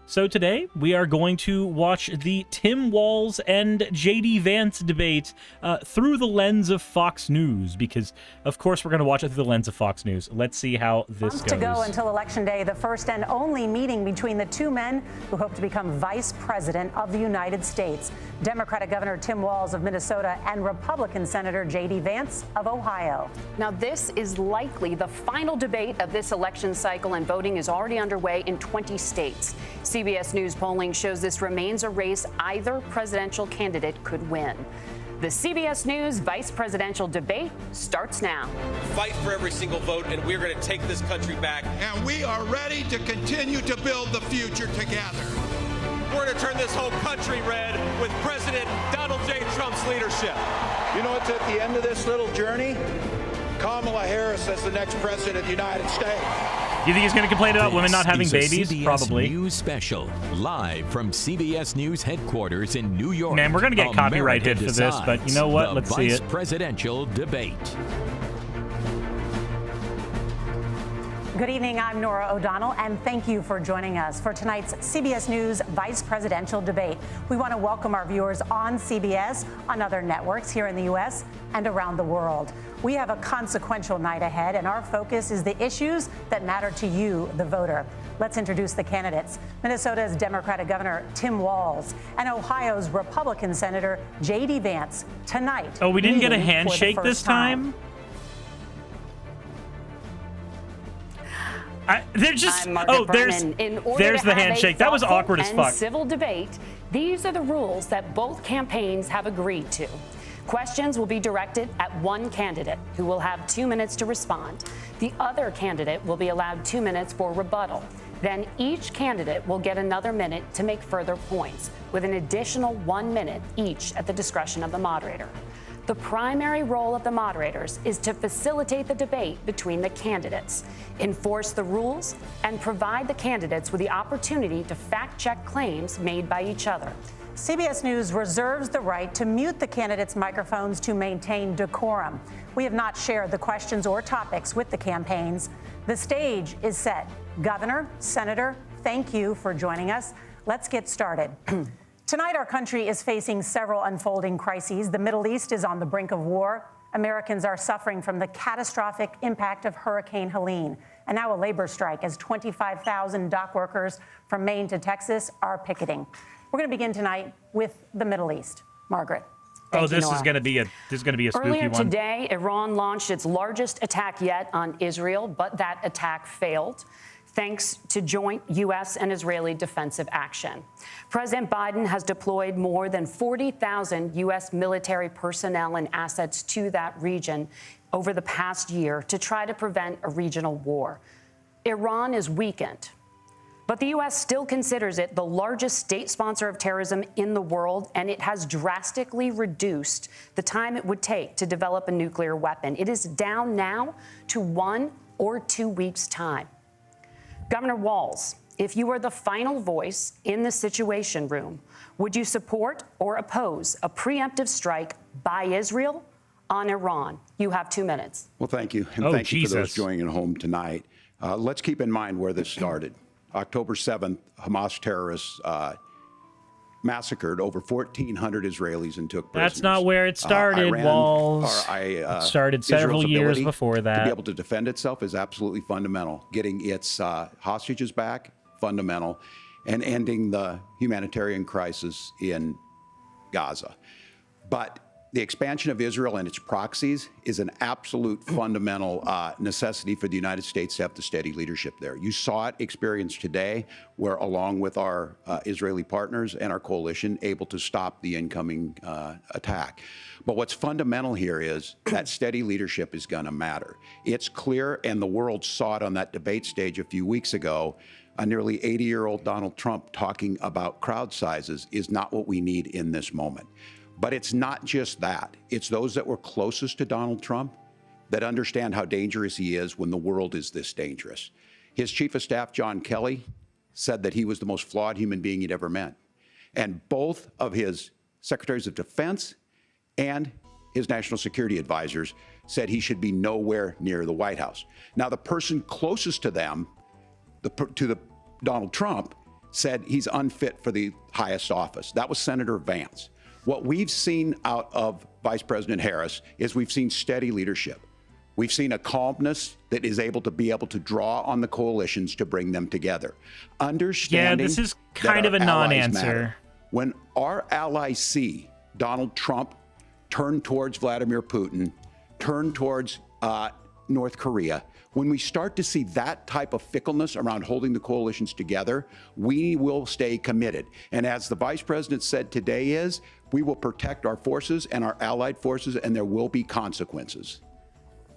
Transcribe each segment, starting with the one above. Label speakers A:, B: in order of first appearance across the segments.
A: So today we are going to watch the Tim Walz and JD Vance debate through the lens of Fox News, because of course we're going to watch it through the lens of Fox News. Let's see how this goes.
B: To go until Election Day, the first and only meeting between the two men who hope to become Vice President of the United States. Democratic Governor Tim Walz of Minnesota and Republican Senator JD Vance of Ohio.
C: Now, this is likely the final debate of this election cycle, and voting is already underway in 20 states. CBS News polling shows this remains a race either presidential candidate could win. The CBS News vice presidential debate starts now.
D: Fight for every single vote, and we're going to take this country back.
E: And we are ready to continue to build the future together.
D: We're going to turn this whole country red with President Donald J. Trump's leadership.
E: You know what's at the end of this little journey? Kamala Harris as the next president of the United States.
A: You think he's going to complain about women not having babies?
F: CBS
A: Probably.
F: News special, live from CBS News headquarters in New York.
A: Man, we're going to get copyright hit for this, but you know what? Let's see it.
F: Vice presidential debate.
B: Good evening, I'm Nora O'Donnell, and thank you for joining us for tonight's CBS News Vice Presidential Debate. We want to welcome our viewers on CBS, on other networks here in the U.S. and around the world. We have a consequential night ahead, and our focus is the issues that matter to you, the voter. Let's introduce the candidates. Minnesota's Democratic Governor Tim Walz and Ohio's Republican Senator JD Vance tonight.
A: Oh, we didn't get a handshake this time? There's the handshake. That was awkward as fuck.
C: Civil debate. These are the rules that both campaigns have agreed to. Questions will be directed at one candidate, who will have 2 minutes to respond. The other candidate will be allowed 2 minutes for rebuttal. Then each candidate will get another minute to make further points, with an additional 1 minute each at the discretion of the moderator. The primary role of the moderators is to facilitate the debate between the candidates, enforce the rules, and provide the candidates with the opportunity to fact-check claims made by each other.
B: CBS News reserves the right to mute the candidates' microphones to maintain decorum. We have not shared the questions or topics with the campaigns. The stage is set. Governor, Senator, thank you for joining us. Let's get started. Tonight, our country is facing several unfolding crises. The Middle East is on the brink of war. Americans are suffering from the catastrophic impact of Hurricane Helene. And now a labor strike as 25,000 dock workers from Maine to Texas are picketing. We're going to begin tonight with the Middle East. Margaret.
A: This is going to be a spooky
C: Earlier
A: one.
C: today, Iran launched its largest attack yet on Israel, but that attack failed, thanks to joint U.S. and Israeli defensive action. President Biden has deployed more than 40,000 U.S. military personnel and assets to that region over the past year to try to prevent a regional war. Iran is weakened, but the U.S. still considers it the largest state sponsor of terrorism in the world, and it has drastically reduced the time it would take to develop a nuclear weapon. It is down now to 1 or 2 weeks' time. Governor Walz, if you were the final voice in the Situation Room, would you support or oppose a preemptive strike by Israel on Iran? You have 2 minutes.
G: Well, thank you. And thank you for those joining at home tonight. Let's keep in mind where this started. October 7th, Hamas terrorists massacred over 1,400 Israelis and took prisoners.
A: That's not where it started, Walz. It started several years before that.
G: To be able to defend itself is absolutely fundamental. Getting its hostages back, fundamental, and ending the humanitarian crisis in Gaza. But the expansion of Israel and its proxies is an absolute fundamental necessity for the United States to have the steady leadership there. You saw it experienced today, where along with our Israeli partners and our coalition, able to stop the incoming attack. But what's fundamental here is that steady leadership is going to matter. It's clear, and the world saw it on that debate stage a few weeks ago. A nearly 80-year-old Donald Trump talking about crowd sizes is not what we need in this moment. But it's not just that. It's those that were closest to Donald Trump that understand how dangerous he is when the world is this dangerous. His chief of staff, John Kelly, said that he was the most flawed human being he'd ever met. And both of his secretaries of defense and his national security advisors said he should be nowhere near the White House. Now, the person closest to them, to Donald Trump, said he's unfit for the highest office. That was Senator Vance. What we've seen out of Vice President Harris is we've seen steady leadership. We've seen a calmness that is able to draw on the coalitions to bring them together. Understanding
A: this is kind of a non-answer.
G: When our allies see Donald Trump turn towards Vladimir Putin, turn towards North Korea, when we start to see that type of fickleness around holding the coalitions together, we will stay committed. And as the Vice President said today we will protect our forces and our allied forces, and there will be consequences.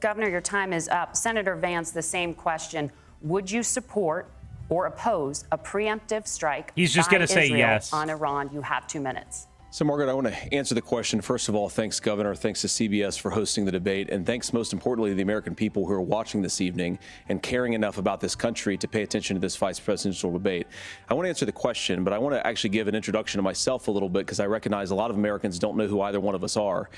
C: Governor, your time is up. Senator Vance, the same question. Would you support or oppose a preemptive strike
A: He's just
C: by
A: going to say
C: Israel
A: yes.
C: on Iran? You have 2 minutes.
H: So, Margaret, I want to answer the question. First of all, thanks, Governor. Thanks to CBS for hosting the debate. And thanks, most importantly, to the American people who are watching this evening and caring enough about this country to pay attention to this vice presidential debate. I want to answer the question, but I want to actually give an introduction to myself a little bit because I recognize a lot of Americans don't know who either one of us are.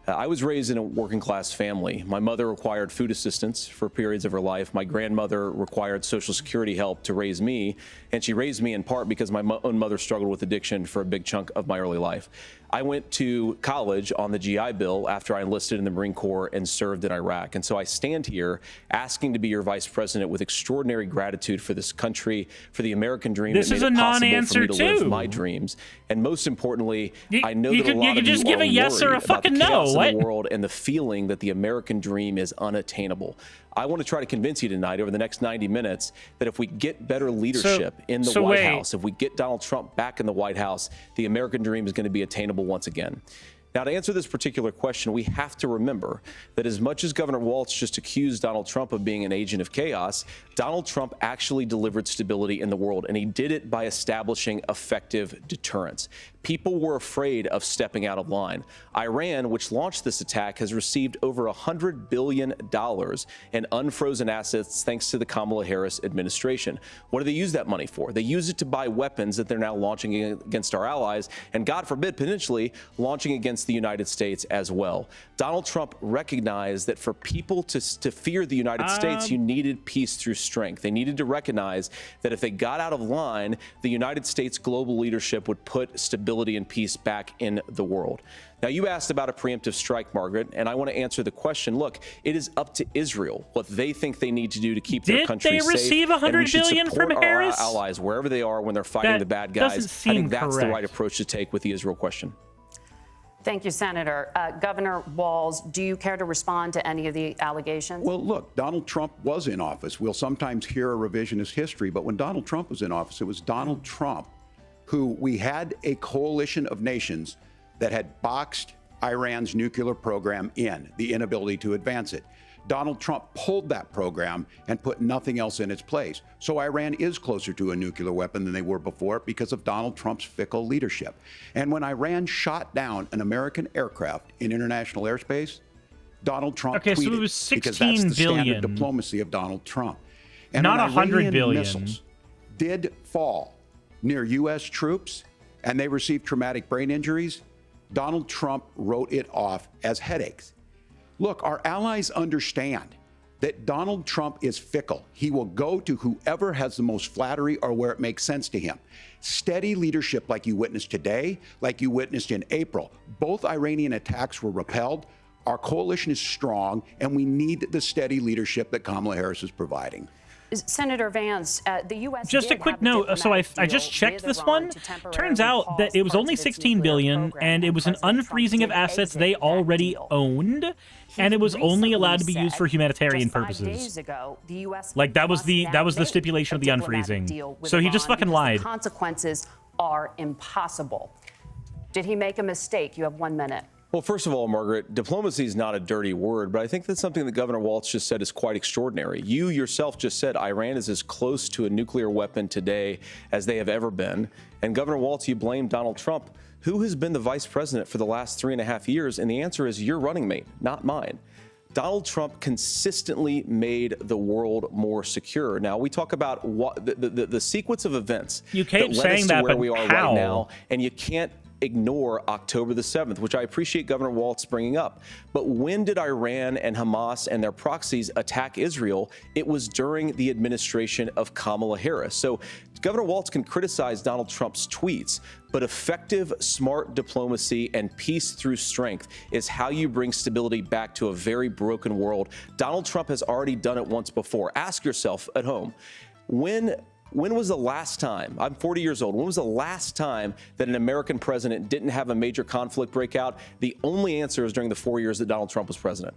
H: I was raised in a working class family. My mother required food assistance for periods of her life. My grandmother required Social Security help to raise me. And she raised me in part because my own mother struggled with addiction for a big chunk of my early life. I went to college on the GI Bill after I enlisted in the Marine Corps and served in Iraq. And so I stand here asking to be your vice president with extraordinary gratitude for this country, for the American dream.
A: This is a non-answer
H: too. Live my dreams. And most importantly, I know that a lot of you
A: just give a yes or a fucking no.
H: What? In the world and the feeling that the American dream is unattainable. I want to try to convince you tonight over the next 90 minutes that if we get better leadership in the White House, if we get Donald Trump back in the White House, the American dream is going to be attainable once again. Now, to answer this particular question, we have to remember that as much as Governor Walz just accused Donald Trump of being an agent of chaos, Donald Trump actually delivered stability in the world, and he did it by establishing effective deterrence. People were afraid of stepping out of line. Iran, which launched this attack, has received over $100 billion in unfrozen assets thanks to the Kamala Harris administration. What do they use that money for? They use it to buy weapons that they're now launching against our allies, and God forbid, potentially launching against the United States as well. Donald Trump recognized that for people to fear the United States, you needed peace through strength. They needed to recognize that if they got out of line, the United States global leadership would put stability and peace back in the world. Now, you asked about a preemptive strike, Margaret, and I want to answer the question. Look, it is up to Israel what they think they need to do to keep their country safe.
A: Did they receive $100 billion from Harris?
H: Our allies, wherever they are, when they're fighting the bad guys. I think that's the right approach to take with the Israel question.
C: Thank you, Senator. Governor Walz, do you care to respond to any of the allegations?
G: Well, look, Donald Trump was in office. We'll sometimes hear a revisionist history, but when Donald Trump was in office, it was Donald Trump who we had a coalition of nations that had boxed Iran's nuclear program in, the inability to advance it. Donald Trump pulled that program and put nothing else in its place. So Iran is closer to a nuclear weapon than they were before because of Donald Trump's fickle leadership. And when Iran shot down an American aircraft in international airspace, Donald Trump tweeted,
A: so it was 16
G: because that's the
A: billion.
G: standard diplomacy of Donald Trump. And
A: not
G: when
A: 100
G: Iranian
A: billion.
G: missiles did fall near U.S. troops and they received traumatic brain injuries, Donald Trump wrote it off as headaches. Look, our allies understand that Donald Trump is fickle. He will go to whoever has the most flattery or where it makes sense to him. Steady leadership like you witnessed today, like you witnessed in April. Both Iranian attacks were repelled. Our coalition is strong, and we need the steady leadership that Kamala Harris is providing.
C: Senator Vance, the U.S.
A: Just a quick note. So I just checked this one. Turns out that it was only $16 billion, and it was an unfreezing of assets they already owned, and it was only allowed to be used for humanitarian purposes. Like that was the stipulation of the unfreezing. So he just fucking lied.
C: The consequences are impossible. Did he make a mistake? You have 1 minute.
H: Well, first of all, Margaret, diplomacy is not a dirty word, but I think that's something that Governor Walz just said is quite extraordinary. You yourself just said Iran is as close to a nuclear weapon today as they have ever been. And Governor Walz, you blame Donald Trump. Who has been the vice president for the last 3.5 years? And the answer is your running mate, not mine. Donald Trump consistently made the world more secure. Now, we talk about what the sequence of events
A: you keep
H: that led
A: saying
H: us to
A: that,
H: where
A: but
H: we are
A: how?
H: right now, and you can't ignore October the 7th, which I appreciate Governor Walz bringing up. But when did Iran and Hamas and their proxies attack Israel? It was during the administration of Kamala Harris. So Governor Walz can criticize Donald Trump's tweets, but effective, smart diplomacy and peace through strength is how you bring stability back to a very broken world. Donald Trump has already done it once before. Ask yourself at home, when was the last time, I'm 40 years old, when was the last time that an American president didn't have a major conflict break out? The only answer is during the 4 years that Donald Trump was president.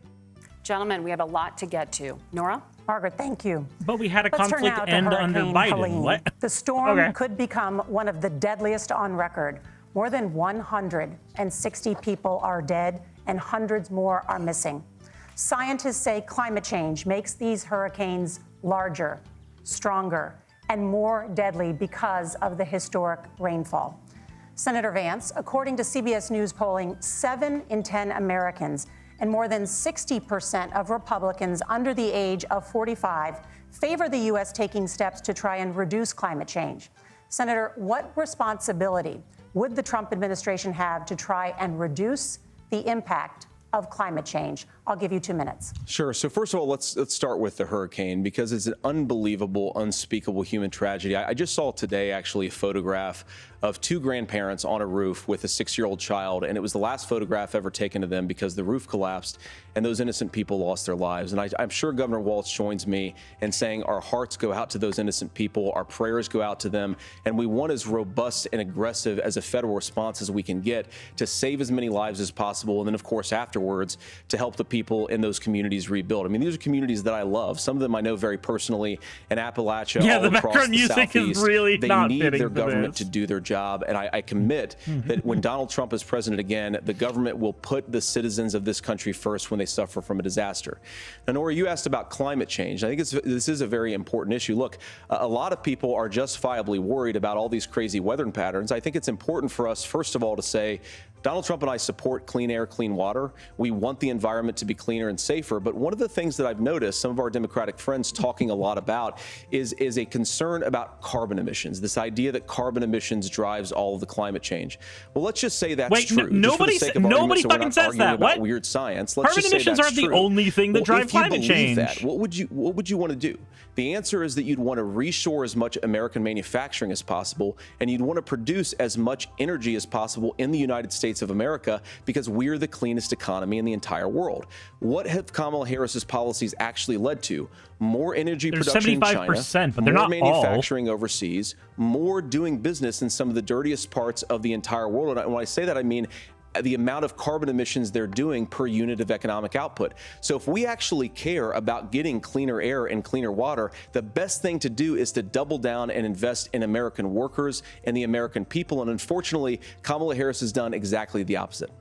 C: Gentlemen, we have a lot to get to. Nora?
B: Margaret, thank you.
A: But we had a
B: Let's turn
A: conflict
B: now to
A: end under
B: Hurricane
A: Biden.
B: Helene.
A: What?
B: The storm
A: Okay.
B: could become one of the deadliest on record. More than 160 people are dead and hundreds more are missing. Scientists say climate change makes these hurricanes larger, stronger, and more deadly because of the historic rainfall. Senator Vance, according to CBS News polling, 7 in 10 Americans and more than 60% of Republicans under the age of 45 favor the U.S. taking steps to try and reduce climate change. Senator, what responsibility would the Trump administration have to try and reduce the impact of climate change? I'll give you 2 minutes.
H: Sure. So first of all, let's start with the hurricane, because it's an unbelievable, unspeakable human tragedy. I just saw today actually a photograph of 2 grandparents on a roof with a 6-year-old child, and it was the last photograph ever taken of them because the roof collapsed and those innocent people lost their lives. And I'm sure Governor Walz joins me in saying our hearts go out to those innocent people, our prayers go out to them, and we want as robust and aggressive as a federal response as we can get to save as many lives as possible, and then of course afterwards to help the people in those communities rebuild. I mean, these are communities that I love. Some of them I know very personally in Appalachia,
A: yeah,
H: all
A: the
H: across
A: background
H: the
A: music
H: Southeast.
A: is really
H: they
A: not
H: need
A: fitting
H: their
A: for
H: government
A: this.
H: to do their job, and I commit that when Donald Trump is president again, the government will put the citizens of this country first when they suffer from a disaster. Now, Nora, you asked about climate change. I think this is a very important issue. Look, a lot of people are justifiably worried about all these crazy weather patterns. I think it's important for us, first of all, to say Donald Trump and I support clean air, clean water. We want the environment to be cleaner and safer. But one of the things that I've noticed some of our Democratic friends talking a lot about is a concern about carbon emissions, this idea that carbon emissions drives all of the climate change. Well, let's just say that's true.
A: Nobody fucking says that. What?
H: Weird science. Let's
A: Carbon
H: just say
A: emissions
H: that's
A: aren't the
H: true.
A: only thing that drive climate change.
H: That, what would you want to do? The answer is that you'd want to reshore as much American manufacturing as possible, and you'd want to produce as much energy as possible in the United States of America, because we're the cleanest economy in the entire world. What have Kamala Harris's policies actually led to? More energy production in China,
A: but they're not
H: more manufacturing overseas, more doing business in some of the dirtiest parts of the entire world. And when I say that, I mean the amount of carbon emissions they're doing per unit of economic output. So if we actually care about getting cleaner air and cleaner water, the best thing to do is to double down and invest in American workers and the American people. And unfortunately, Kamala Harris has done exactly the opposite.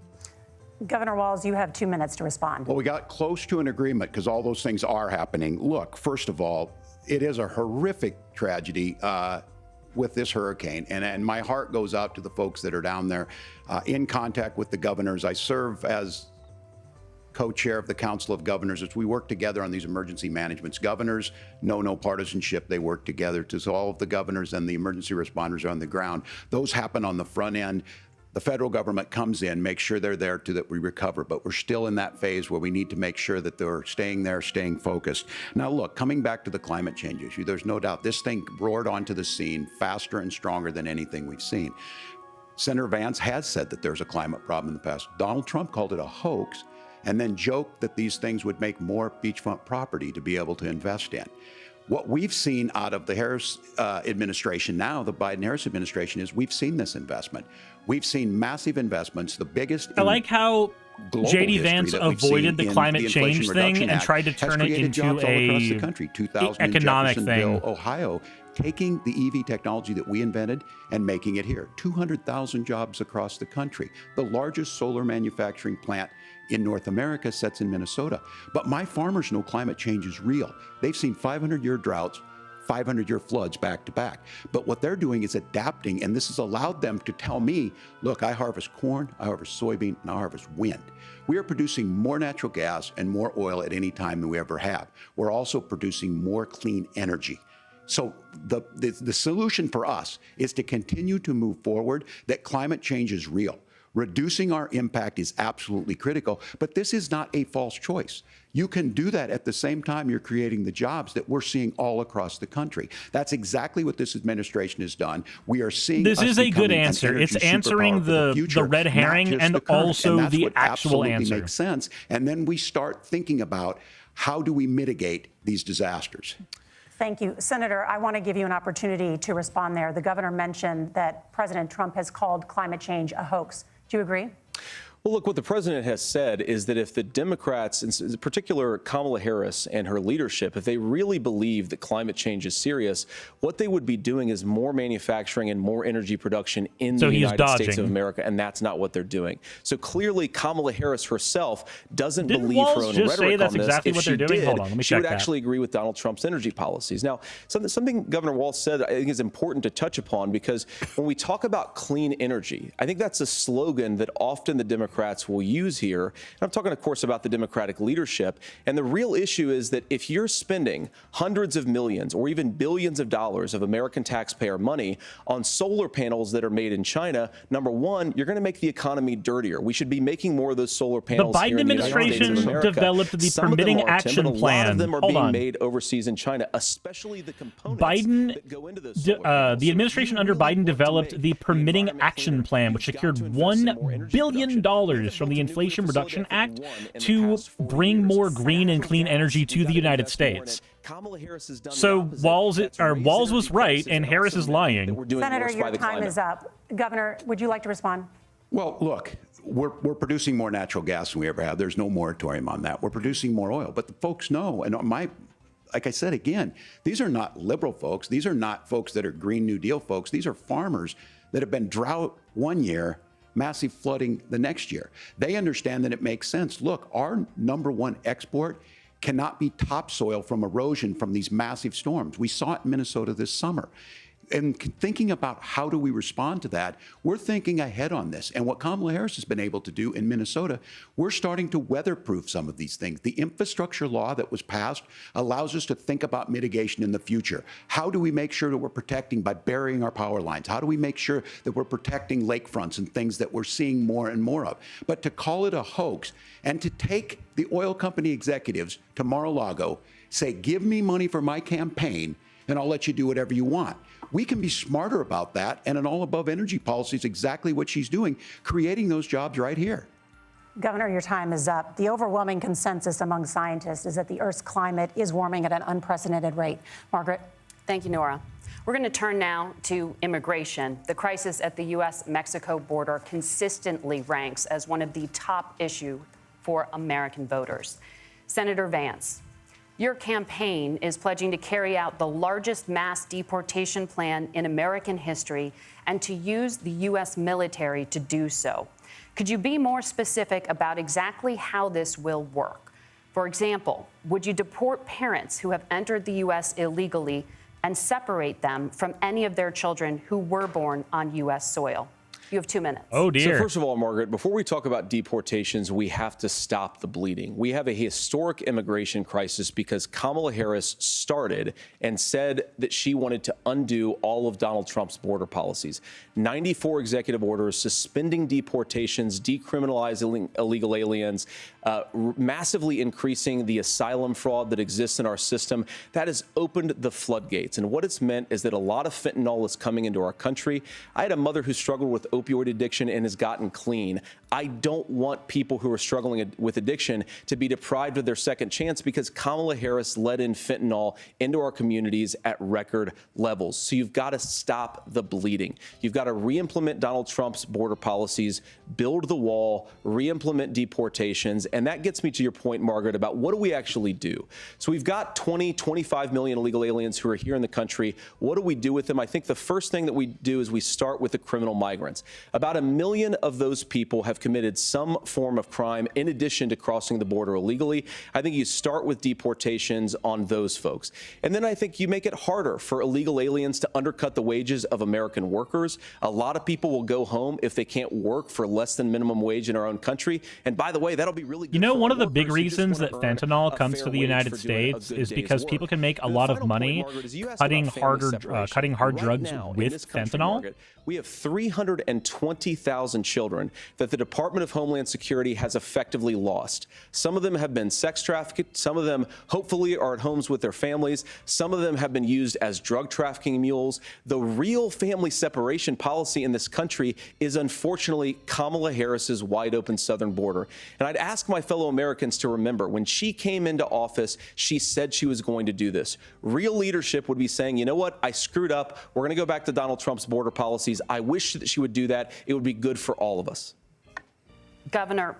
B: Governor Walz, you have 2 minutes to respond.
G: Well, we got close to an agreement because all those things are happening. Look, first of all, it is a horrific tragedy with this hurricane, and my heart goes out to the folks that are down there in contact with the governors. I serve as co-chair of the Council of Governors as we work together on these emergency managements. Governors know no partisanship. They work together. So all of the governors and the emergency responders are on the ground. Those happen on the front end. The federal government comes in, makes sure they're there that we recover, but we're still in that phase where we need to make sure that they're staying there, staying focused. Now, look, coming back to the climate change issue, there's no doubt this thing roared onto the scene faster and stronger than anything we've seen. Senator Vance has said that there's a climate problem in the past. Donald Trump called it a hoax and then joked that these things would make more beachfront property to be able to invest in. What we've seen out of the Harris administration now, the Biden-Harris administration, is we've seen this investment. We've seen massive investments, the biggest.
A: I like how J.D. Vance avoided the climate change thing and tried to turn it into a economic thing.
G: Ohio, taking the EV technology that we invented and making it here. 200,000 jobs across the country. The largest solar manufacturing plant in North America sits in Minnesota. But my farmers know climate change is real. They've seen 500-year droughts, 500-year floods back to back. But what they're doing is adapting, and this has allowed them to tell me, look, I harvest corn, I harvest soybean, and I harvest wind. We are producing more natural gas and more oil at any time than we ever have. We're also producing more clean energy. So the solution for us is to continue to move forward, that climate change is real. Reducing our impact is absolutely critical, but this is not a false choice. You can do that at the same time you're creating the jobs that we're seeing all across the country. That's exactly what this administration has done. We are seeing
A: this is a good answer. It's answering the red herring and also the actual answer.
G: Makes sense. And then we start thinking about how do we mitigate these disasters.
B: Thank you. Senator, I want to give you an opportunity to respond there. The governor mentioned that President Trump has called climate change a hoax. Do you agree?
H: Well, look, what the president has said is that if the Democrats, in particular Kamala Harris and her leadership, if they really believe that climate change is serious, what they would be doing is more manufacturing and more energy production in the United States of America, and that's not what they're doing. So clearly, Kamala Harris herself doesn't believe her own rhetoric on this.
A: Exactly what they're doing? Hold on, let me
H: she
A: check
H: would actually agree with Donald Trump's energy policies. Now, something Governor Walz said I think is important to touch upon, because when we talk about clean energy, I think that's a slogan that often the Democrats will use here. And I'm talking, of course, about the Democratic leadership. And the real issue is that if you're spending hundreds of millions or even billions of dollars of American taxpayer money on solar panels that are made in China, number one, you're going to make the economy dirtier. We should be making more of those solar panels.
A: The Biden administration developed the permitting action plan.
H: A lot of them are being made overseas in China, especially the components that go into those solar panels.
A: The administration under Biden developed the permitting action plan, which secured $1 billion from the Inflation Reduction Act to bring more green and clean energy to the United States. So Walz was right and Harris is lying.
B: Senator, your time is up. Governor, would you like to respond?
G: Well, look, we're producing more natural gas than we ever have. There's no moratorium on that. We're producing more oil. But the folks know, and like I said again, these are not liberal folks. These are not folks that are Green New Deal folks. These are farmers that have been drought one year, massive flooding the next year. They understand that it makes sense. Look, our number one export cannot be topsoil from erosion from these massive storms. We saw it in Minnesota this summer. And thinking about how do we respond to that, we're thinking ahead on this. And what Kamala Harris has been able to do in Minnesota, we're starting to weatherproof some of these things. The infrastructure law that was passed allows us to think about mitigation in the future. How do we make sure that we're protecting by burying our power lines? How do we make sure that we're protecting lakefronts and things that we're seeing more and more of? But to call it a hoax and to take the oil company executives to Mar-a-Lago, say, give me money for my campaign, and I'll let you do whatever you want. We can be smarter about that, and an all-above energy policy is exactly what she's doing, creating those jobs right here.
B: Governor, your time is up. The overwhelming consensus among scientists is that the Earth's climate is warming at an unprecedented rate. Margaret?
C: Thank you, Nora. We're going to turn now to immigration. The crisis at the U.S.-Mexico border consistently ranks as one of the top issues for American voters. Senator Vance, your campaign is pledging to carry out the largest mass deportation plan in American history and to use the U.S. military to do so. Could you be more specific about exactly how this will work? For example, would you deport parents who have entered the U.S. illegally and separate them from any of their children who were born on U.S. soil? You have 2 minutes.
A: Oh, dear.
H: So first of all, Margaret, before we talk about deportations, we have to stop the bleeding. We have a historic immigration crisis because Kamala Harris started and said that she wanted to undo all of Donald Trump's border policies. 94 executive orders suspending deportations, decriminalizing illegal aliens, massively increasing the asylum fraud that exists in our system. That has opened the floodgates. And what it's meant is that a lot of fentanyl is coming into our country. I had a mother who struggled with opioid addiction and has gotten clean. I don't want people who are struggling with addiction to be deprived of their second chance because Kamala Harris let in fentanyl into our communities at record levels. So you've got to stop the bleeding. You've got to re-implement Donald Trump's border policies, build the wall, re-implement deportations. And that gets me to your point, Margaret, about what do we actually do? So we've got 25 million illegal aliens who are here in the country. What do we do with them? I think the first thing that we do is we start with the criminal migrants. About 1 million of those people have committed some form of crime in addition to crossing the border illegally. I think you start with deportations on those folks. And then I think you make it harder for illegal aliens to undercut the wages of American workers. A lot of people will go home if they can't work for less than minimum wage in our own country. And by the way, that'll be really good.
A: You know, one of the big reasons that fentanyl comes to the United States is because people can make a lot of money cutting hard drugs with fentanyl.
H: We have 320,000 children that the Department of Homeland Security has effectively lost. Some of them have been sex trafficked. Some of them hopefully are at homes with their families. Some of them have been used as drug trafficking mules. The real family separation policy in this country is unfortunately Kamala Harris's wide open southern border. And I'd ask my fellow Americans to remember, when she came into office, she said she was going to do this. Real leadership would be saying, you know what, I screwed up. We're going to go back to Donald Trump's border policies. I wish that she would do that. It would be good for all of us.
C: Governor,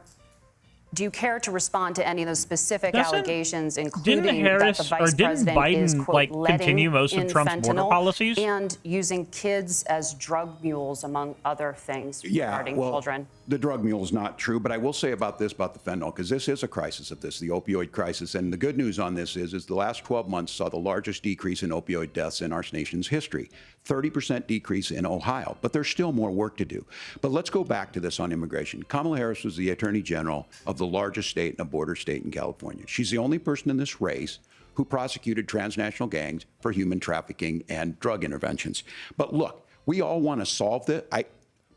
C: do you care to respond to any of those specific allegations, including
A: Harris,
C: that the vice president
A: Biden,
C: is, quote,
A: continue most of Trump's border policies?
C: And using kids as drug mules, among other things, regarding children?
G: The drug mule is not true, but I will say about this, about the fentanyl, because this is a crisis of this, the opioid crisis. And the good news on this is the last 12 months saw the largest decrease in opioid deaths in our nation's history. 30% decrease in Ohio, but there's still more work to do. But let's go back to this on immigration. Kamala Harris was the Attorney General of the largest state and a border state in California. She's the only person in this race who prosecuted transnational gangs for human trafficking and drug interventions. But look, we all want to solve this.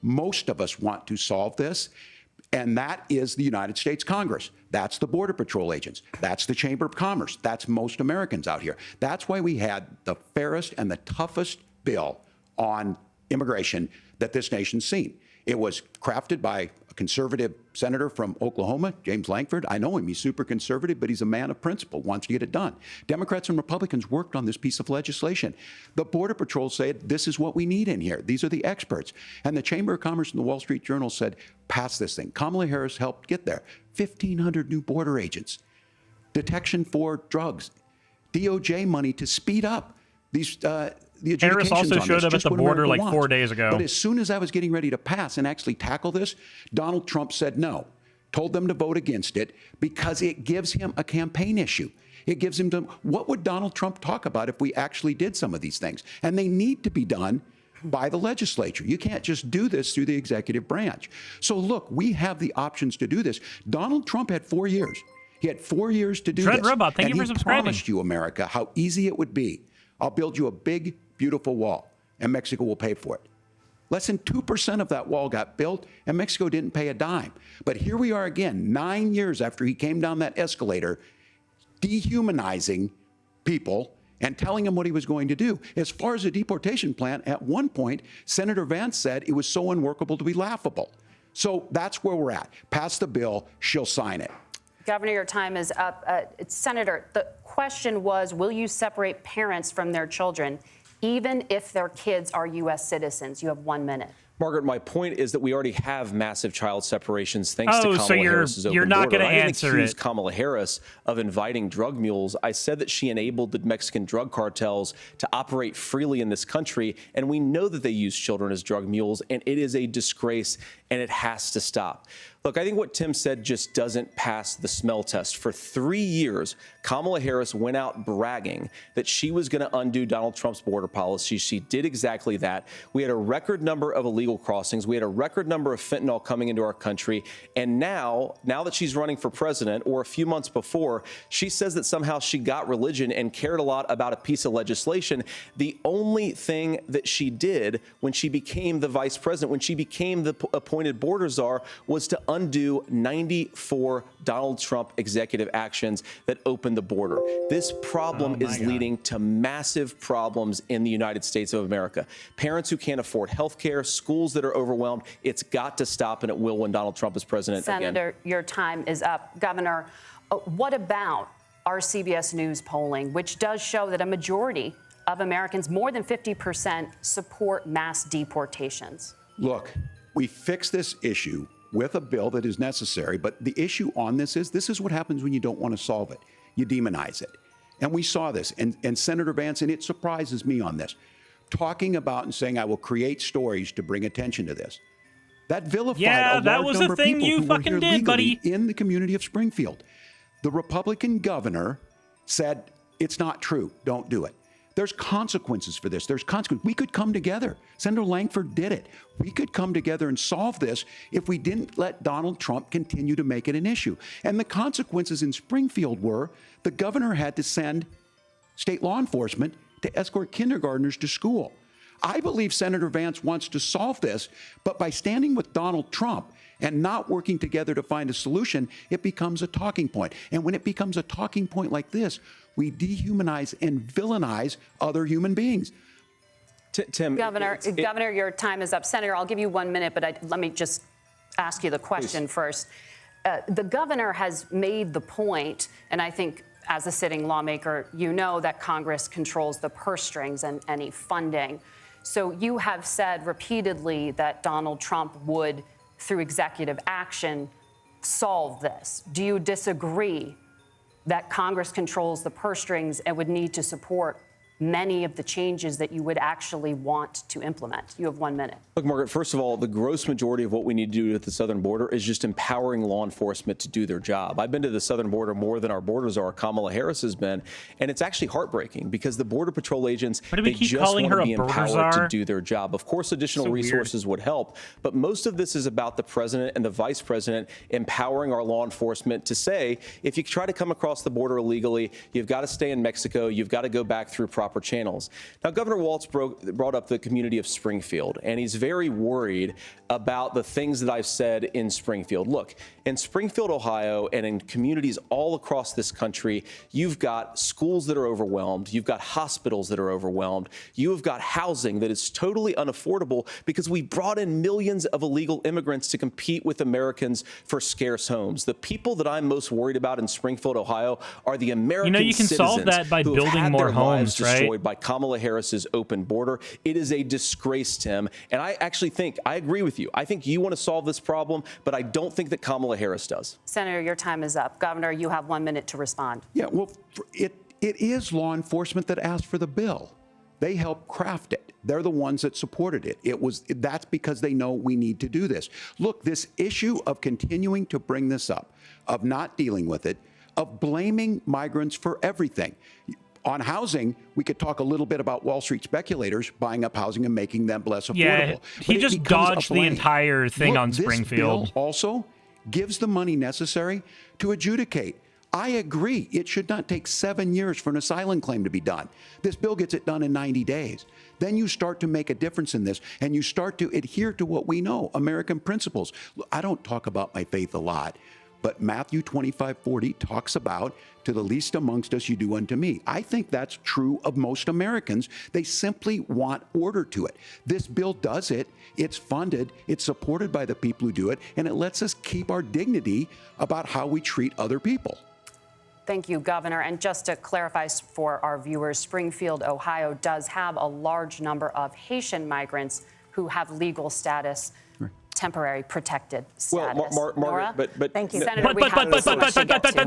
G: Most of us want to solve this, and that is the United States Congress. That's the Border Patrol agents. That's the Chamber of Commerce. That's most Americans out here. That's why we had the fairest and the toughest bill on immigration that this nation's seen. It was crafted by a conservative senator from Oklahoma, James Lankford. I know him. He's super conservative, but he's a man of principle, wants to get it done. Democrats and Republicans worked on this piece of legislation. The Border Patrol said, this is what we need in here. These are the experts. And the Chamber of Commerce and the Wall Street Journal said, pass this thing. Kamala Harris helped get there. 1,500 new border agents, detection for drugs, DOJ money to speed up these the
A: Harris also showed up at the border like 4 days ago.
G: But as soon as I was getting ready to pass and actually tackle this, Donald Trump said no, told them to vote against it because it gives him a campaign issue. It gives him what would Donald Trump talk about if we actually did some of these things? And they need to be done by the legislature. You can't just do this through the executive branch. So look, we have the options to do this. Donald Trump had 4 years. He had 4 years to do this.
A: Robot, thank you for subscribing.
G: He promised you, America, how easy it would be. I'll build you a big, beautiful wall, and Mexico will pay for it. Less than 2% of that wall got built, and Mexico didn't pay a dime. But here we are again, 9 years after he came down that escalator, dehumanizing people and telling them what he was going to do. As far as the deportation plan, at one point, Senator Vance said it was so unworkable to be laughable. So that's where we're at. Pass the bill, she'll sign it.
C: Governor, your time is up. Senator, the question was, will you separate parents from their children, even if their kids are U.S. citizens? You have 1 minute.
H: Margaret, my point is that we already have massive child separations thanks to Kamala Harris's open
A: you're not
H: border.
A: going to answer
H: I didn't accuse
A: it.
H: Kamala Harris of inviting drug mules. I said that she enabled the Mexican drug cartels to operate freely in this country, and we know that they use children as drug mules, and it is a disgrace, and it has to stop. Look, I think what Tim said just doesn't pass the smell test. For 3 years, Kamala Harris went out bragging that she was going to undo Donald Trump's border policy. She did exactly that. We had a record number of illegal crossings. We had a record number of fentanyl coming into our country. And now that she's running for president, or a few months before, she says that somehow she got religion and cared a lot about a piece of legislation. The only thing that she did when she became the vice president, when she became the appointed border czar, was to undo 94 Donald Trump executive actions that opened the border. This problem is leading to massive problems in the United States of America. Parents who can't afford health care, schools that are overwhelmed. It's got to stop, and it will when Donald Trump is president again.
C: Senator, your time is up. Governor, what about our CBS News polling, which does show that a majority of Americans, more than 50%, support mass deportations?
G: Look, we fix this issue with a bill that is necessary, but the issue on this is what happens when you don't want to solve it. You demonize it. And we saw this, and Senator Vance, and it surprises me on this, talking about and saying, I will create stories to bring attention to this. That vilified
A: Yeah,
G: a
A: that
G: large
A: was
G: number
A: a thing
G: of people
A: you
G: who were
A: fucking
G: here
A: did,
G: legally
A: buddy.
G: in the community of Springfield. The Republican governor said, it's not true. Don't do it. There's consequences for this. There's consequences. We could come together. Senator Langford did it. We could come together and solve this if we didn't let Donald Trump continue to make it an issue. And the consequences in Springfield were the governor had to send state law enforcement to escort kindergartners to school. I believe Senator Vance wants to solve this, but by standing with Donald Trump and not working together to find a solution, it becomes a talking point. And when it becomes a talking point like this, we dehumanize and villainize other human beings.
H: Tim,
C: Governor, your time is up. Senator, I'll give you 1 minute, but let me just ask you the question first. The governor has made the point, and I think as a sitting lawmaker, you know that Congress controls the purse strings and any funding. So you have said repeatedly that Donald Trump would, through executive action, solve this. Do you disagree that Congress controls the purse strings and would need to support many of the changes that you would actually want to implement? You have 1 minute.
H: Look, Margaret, first of all, the gross majority of what we need to do at the southern border is just empowering law enforcement to do their job. I've been to the southern border more than our borders are. Kamala Harris has been, and it's actually heartbreaking because the Border Patrol agents, they just want to be empowered to do their job. Of course, additional resources would help, but most of this is about the president and the vice president empowering our law enforcement to say, if you try to come across the border illegally, you've got to stay in Mexico, you've got to go back through proper channels. Now, Governor Walz brought up the community of Springfield, and he's very worried about the things that I've said in Springfield. Look, in Springfield, Ohio, and in communities all across this country, you've got schools that are overwhelmed. You've got hospitals that are overwhelmed. You have got housing that is totally unaffordable because we brought in millions of illegal immigrants to compete with Americans for scarce homes. The people that I'm most worried about in Springfield, Ohio, are the American
A: you can
H: citizens
A: solve that by
H: who have
A: building
H: had
A: more
H: their lives
A: homes, right?
H: destroyed by Kamala Harris's open border. It is a disgrace, Tim. And I actually think, I agree with you. I think you want to solve this problem, but I don't think that Kamala Harris does.
C: Senator, your time is up. Governor, you have 1 minute to respond.
G: Yeah, well, it is law enforcement that asked for the bill. They helped craft it. They're the ones that supported it. That's because they know we need to do this. Look, this issue of continuing to bring this up, of not dealing with it, of blaming migrants for everything. On housing, we could talk a little bit about Wall Street speculators buying up housing and making them less affordable.
A: Yeah, he just dodged the entire thing on Springfield.
G: This bill also gives the money necessary to adjudicate. I agree. It should not take 7 years for an asylum claim to be done. This bill gets it done in 90 days. Then you start to make a difference in this, and you start to adhere to what we know, American principles. I don't talk about my faith a lot, but Matthew 25:40 talks about, to the least amongst us you do unto me. I think that's true of most Americans. They simply want order to it. This bill does it. It's funded. It's supported by the people who do it. And it lets us keep our dignity about how we treat other people.
C: Thank you, Governor. And just to clarify for our viewers, Springfield, Ohio does have a large number of Haitian migrants who have legal status, temporary protected status.
H: Well, Margaret, but
C: thank you,
H: no,
C: Senator. We have this much to get to.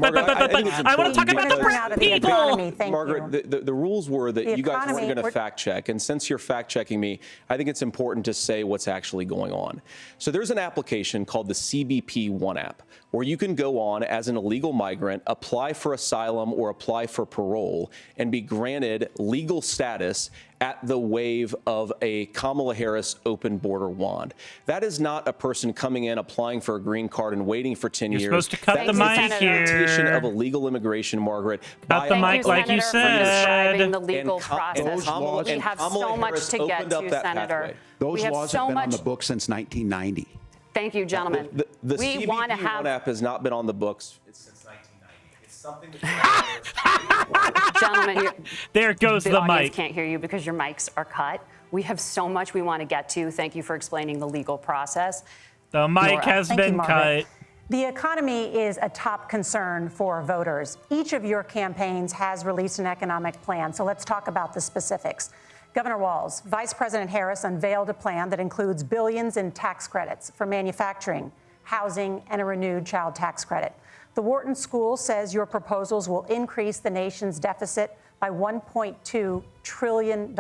A: I want to talk about the people.
H: Margaret, the rules were that you guys weren't going to fact check, and since you're fact checking me, I think it's important to say what's actually going on. So there's an application called the CBP One app, where you can go on as an illegal migrant, apply for asylum or apply for parole, and be granted legal status at the wave of a Kamala Harris open border wand. That is not a person coming in, applying for a green card and waiting for 10 years.
A: You're supposed to cut the mic here.
H: That's of illegal immigration, Margaret.
A: Cut the mic like you said.
C: The legal process. We have so much to get to, Senator.
G: Those laws have been on the books since 1990.
C: Thank you, gentlemen.
H: The CBP One app has not been on the books since 1990. It's something that
C: gentlemen,
A: there goes the mic.
C: Can't hear you because your mics are cut. We have so much we want to get to. Thank you for explaining the legal process.
A: The mic has been cut.
B: The economy is a top concern for voters. Each of your campaigns has released an economic plan, so let's talk about the specifics. Governor Walz, Vice President Harris unveiled a plan that includes billions in tax credits for manufacturing, housing, and a renewed child tax credit. The Wharton School says your proposals will increase the nation's deficit by $1.2 trillion.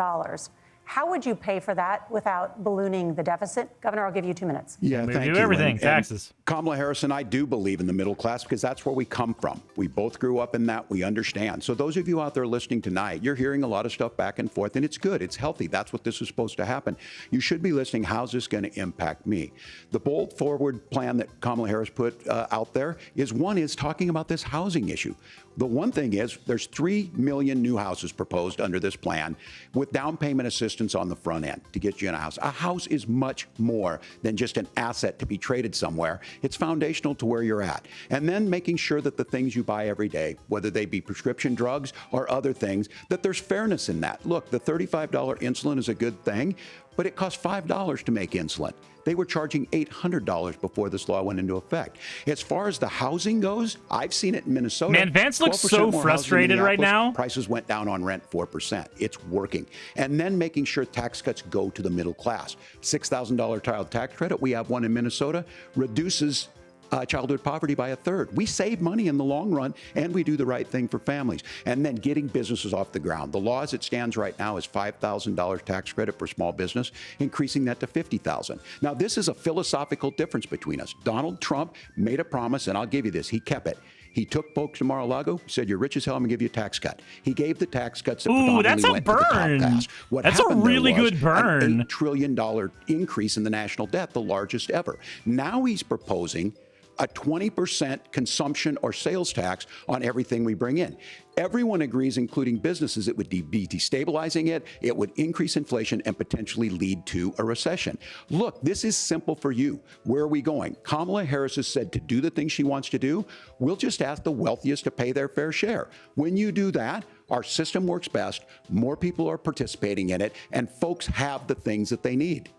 B: How would you pay for that without ballooning the deficit? Governor, I'll give you 2 minutes.
G: Yeah,
A: we
G: thank
A: do
G: you.
A: everything,
G: And
A: taxes.
G: Kamala Harris and I do believe in the middle class because that's where we come from. We both grew up in that. We understand. So those of you out there listening tonight, you're hearing a lot of stuff back and forth, and it's good. It's healthy. That's what this is supposed to happen. You should be listening. How's this going to impact me? The bold forward plan that Kamala Harris put out there is talking about this housing issue. The one thing is there's 3 million new houses proposed under this plan with down payment assistance on the front end to get you in a house. A house is much more than just an asset to be traded somewhere. It's foundational to where you're at. And then making sure that the things you buy every day, whether they be prescription drugs or other things, that there's fairness in that. Look, the $35 insulin is a good thing, but it costs $5 to make insulin. They were charging $800 before this law went into effect. As far as the housing goes, I've seen it in Minnesota.
A: Man, Vance looks so frustrated right now.
G: Prices went down on rent 4%. It's working. And then making sure tax cuts go to the middle class. $6,000 child tax credit, we have one in Minnesota, reduces childhood poverty by 1/3. We save money in the long run, and we do the right thing for families. And then getting businesses off the ground. The law as it stands right now is $5,000 tax credit for small business, increasing that to $50,000. Now, this is a philosophical difference between us. Donald Trump made a promise, and I'll give you this. He kept it. He took folks to Mar-a-Lago, said, you're rich as hell, I'm going to give you a tax cut. He gave the tax cuts that predominantly went to the top class. What
A: that's a really good burn.
G: An $8 trillion increase in the national debt, the largest ever. Now he's proposing a 20% consumption or sales tax on everything we bring in. Everyone agrees, including businesses, it would be destabilizing it, it would increase inflation and potentially lead to a recession. Look, this is simple for you. Where are we going? Kamala Harris has said to do the things she wants to do, we'll just ask the wealthiest to pay their fair share. When you do that, our system works best, more people are participating in it, and folks have the things that they need.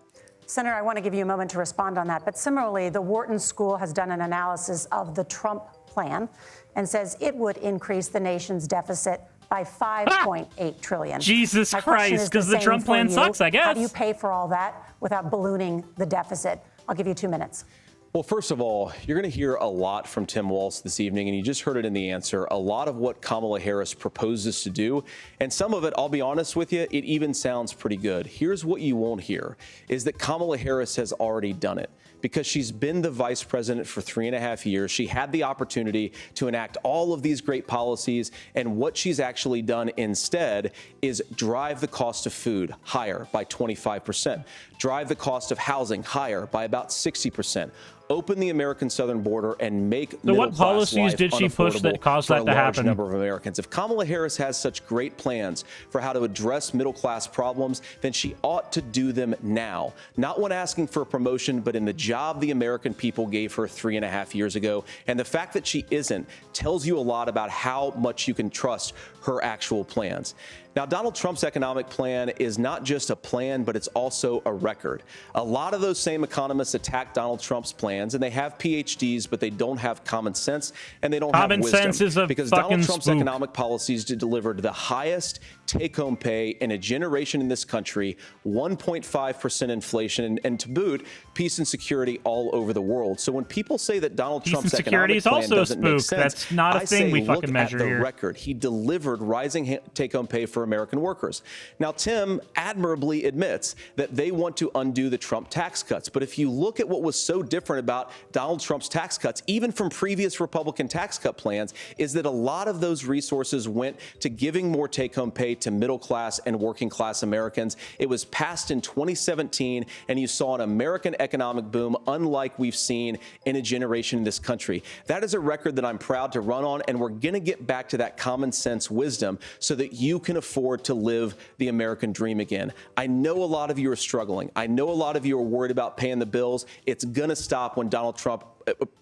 B: Senator, I want to give you a moment to respond on that. But similarly, the Wharton School has done an analysis of the Trump plan and says it would increase the nation's deficit by $5.8 trillion.
A: Jesus Christ, because the Trump plan sucks, I guess.
B: How do you pay for all that without ballooning the deficit? I'll give you 2 minutes.
H: Well, first of all, you're going to hear a lot from Tim Walz this evening, and you just heard it in the answer. A lot of what Kamala Harris proposes to do, and some of it, I'll be honest with you, it even sounds pretty good. Here's what you won't hear, is that Kamala Harris has already done it. Because she's been the vice president for 3.5 years. She had the opportunity to enact all of these great policies, and what she's actually done instead is drive the cost of food higher by 25%, drive the cost of housing higher by about 60%. Open the American southern border and make
A: so what policies did she push that caused that to happen?
H: Number of Americans. If Kamala Harris has such great plans for how to address middle class problems, then she ought to do them now. Not when asking for a promotion, but in the job the American people gave her 3.5 years ago. And the fact that she isn't tells you a lot about how much you can trust her actual plans. Now, Donald Trump's economic plan is not just a plan, but it's also a record. A lot of those same economists attack Donald Trump's plans, and they have PhDs, but they don't have common sense, and they don't have wisdom.
A: Common sense is a
H: because
A: fucking
H: Donald Trump's
A: spook.
H: economic policies delivered the highest take-home pay in a generation in this country, 1.5% inflation, and to boot, peace and security all over the world. So when people say that Donald Trump's economic plan doesn't make sense,
A: that's not a thing we fucking measure here.
H: Look at the record. He delivered rising take-home pay for American workers. Now, Tim admirably admits that they want to undo the Trump tax cuts. But if you look at what was so different about Donald Trump's tax cuts, even from previous Republican tax cut plans, is that a lot of those resources went to giving more take-home pay to middle class and working class Americans. It was passed in 2017, and you saw an American economic boom unlike we've seen in a generation in this country. That is a record that I'm proud to run on, and we're going to get back to that common sense wisdom so that you can afford to live the American dream again. I know a lot of you are struggling. I know a lot of you are worried about paying the bills. It's going to stop when Donald Trump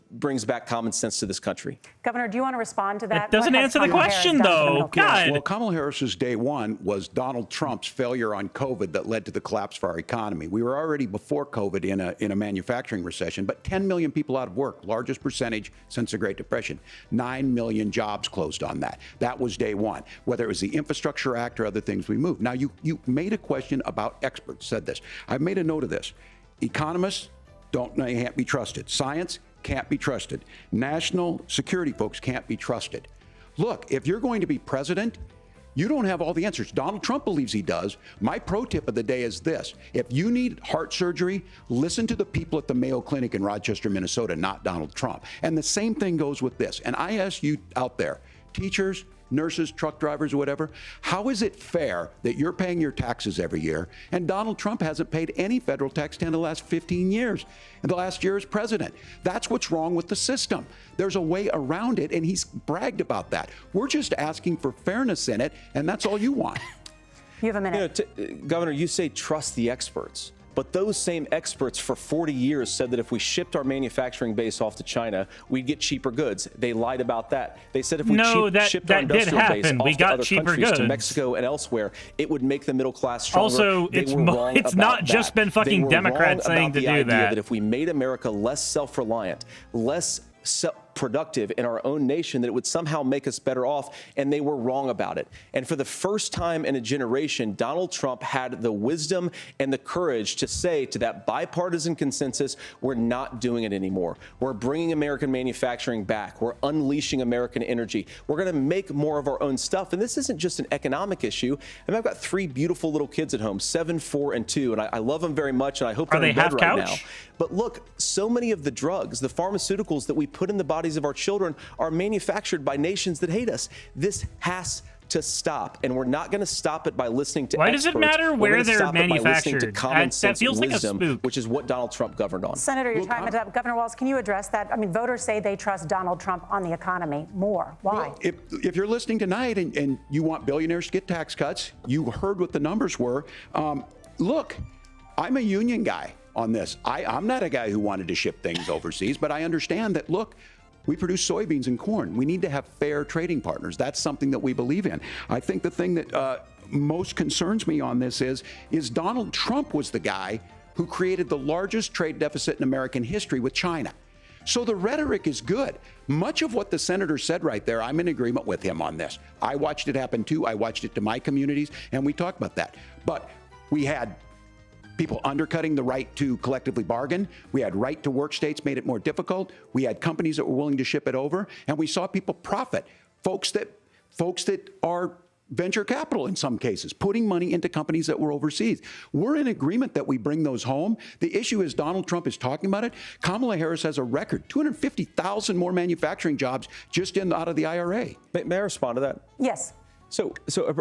H: brings back common sense to this country.
B: Governor, do you want to respond to that?
A: It doesn't answer the question, though. God.
G: Well, Kamala Harris's day one was Donald Trump's failure on COVID that led to the collapse of our economy. We were already before COVID in a manufacturing recession, but 10 million people out of work, largest percentage since the Great Depression. 9 million jobs closed on that. That was day one. Whether it was the Infrastructure Act or other things we moved. Now, you made a question about experts, said this. I've made a note of this. Economists can't be trusted. Science can't be trusted. National security folks can't be trusted. Look, if you're going to be president, You don't have all the answers. Donald Trump believes he does. My pro tip of the day is this. If you need heart surgery, listen to the people at the Mayo Clinic in Rochester, Minnesota, not Donald Trump. And the same thing goes with this. And I ask you out there, teachers, nurses, truck drivers, or whatever, how is it fair that you're paying your taxes every year and Donald Trump hasn't paid any federal tax in the last 15 years, in the last year as president? That's what's wrong with the system. There's a way around it, and he's bragged about that. We're just asking for fairness in it, and that's all you want.
B: You have a minute.
H: Governor, you say trust the experts. But those same experts for 40 years said that if we shipped our manufacturing base off to China, we'd get cheaper goods. They lied about that. They said if we shipped our industrial base off to other countries, to Mexico and elsewhere, it would make the middle class stronger.
A: Also, it's not just been fucking Democrats saying to do that.
H: If we made America less self-reliant, less productive in our own nation, that it would somehow make us better off, and they were wrong about it. And for the first time in a generation, Donald Trump had the wisdom and the courage to say to that bipartisan consensus, we're not doing it anymore. We're bringing American manufacturing back. We're unleashing American energy. We're going to make more of our own stuff. And this isn't just an economic issue. I mean, I've got 3 beautiful little kids at home, 7, 4, and 2, and I love them very much, and I hope they're in bed right now. But look, so many of the drugs, the pharmaceuticals that we put in the bodies of our children are manufactured by nations that hate us. This has to stop, and we're not going to stop it by listening to experts.
A: Why does it matter where they're manufactured?
H: To common sense
A: that feels
H: wisdom,
A: like a spook.
H: Which is what Donald Trump governed on.
B: Senator, your time is up. Governor Walz, can you address that? I mean, voters say they trust Donald Trump on the economy more. Why?
G: Well, if you're listening tonight and you want billionaires to get tax cuts, you heard what the numbers were. Look, I'm a union guy on this. I'm not a guy who wanted to ship things overseas, but I understand that, look, we produce soybeans and corn. We need to have fair trading partners. That's something that we believe in. I think the thing that most concerns me on this is Donald Trump was the guy who created the largest trade deficit in American history with China. So the rhetoric is good. Much of what the senator said right there, I'm in agreement with him on this. I watched it happen too. I watched it to my communities, and we talked about that. But we had people undercutting the right to collectively bargain. We had right to work states made it more difficult. We had companies that were willing to ship it over, and we saw people profit. Folks that are venture capital in some cases, putting money into companies that were overseas. We're in agreement that we bring those home. The issue is Donald Trump is talking about it. Kamala Harris has a record, 250,000 more manufacturing jobs just out of the IRA.
H: May I respond to that?
B: Yes.
H: So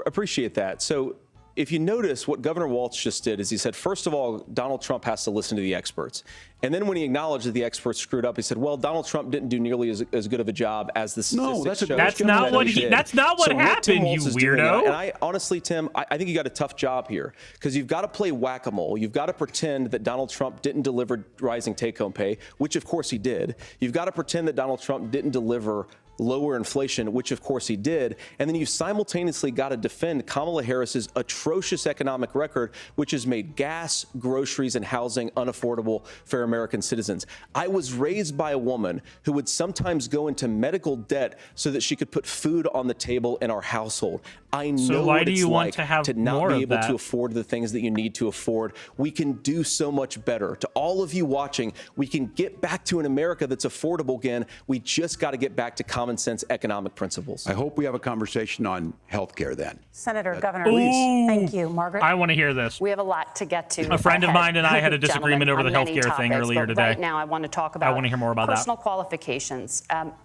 H: appreciate that. So if you notice, what Governor Walz just did is he said, first of all, Donald Trump has to listen to the experts. And then when he acknowledged that the experts screwed up, he said, well, Donald Trump didn't do nearly as good of a job as the statistics show.
A: That's not what happened, you weirdo.
H: And I honestly, Tim, I think you got a tough job here, because you've got to play whack-a-mole. You've got to pretend that Donald Trump didn't deliver rising take-home pay, which of course he did. You've got to pretend that Donald Trump didn't deliver lower inflation, which of course he did. And then you simultaneously got to defend Kamala Harris's atrocious economic record, which has made gas, groceries, and housing unaffordable for American citizens. I was raised by a woman who would sometimes go into medical debt so that she could put food on the table in our household. I know what it's like to not be able to afford the things that you need to afford. We can do so much better. To all of you watching, we can get back to an America that's affordable again. We just got to get back to common sense economic principles.
G: I hope we have a conversation on health care then.
B: Senator, Governor, please. Thank you. Margaret?
A: I want to hear this.
C: We have a lot to get to.
A: A friend of mine and I had a disagreement over the health care thing earlier today.
C: Right now, I want to talk about
A: hear more about
C: personal qualifications.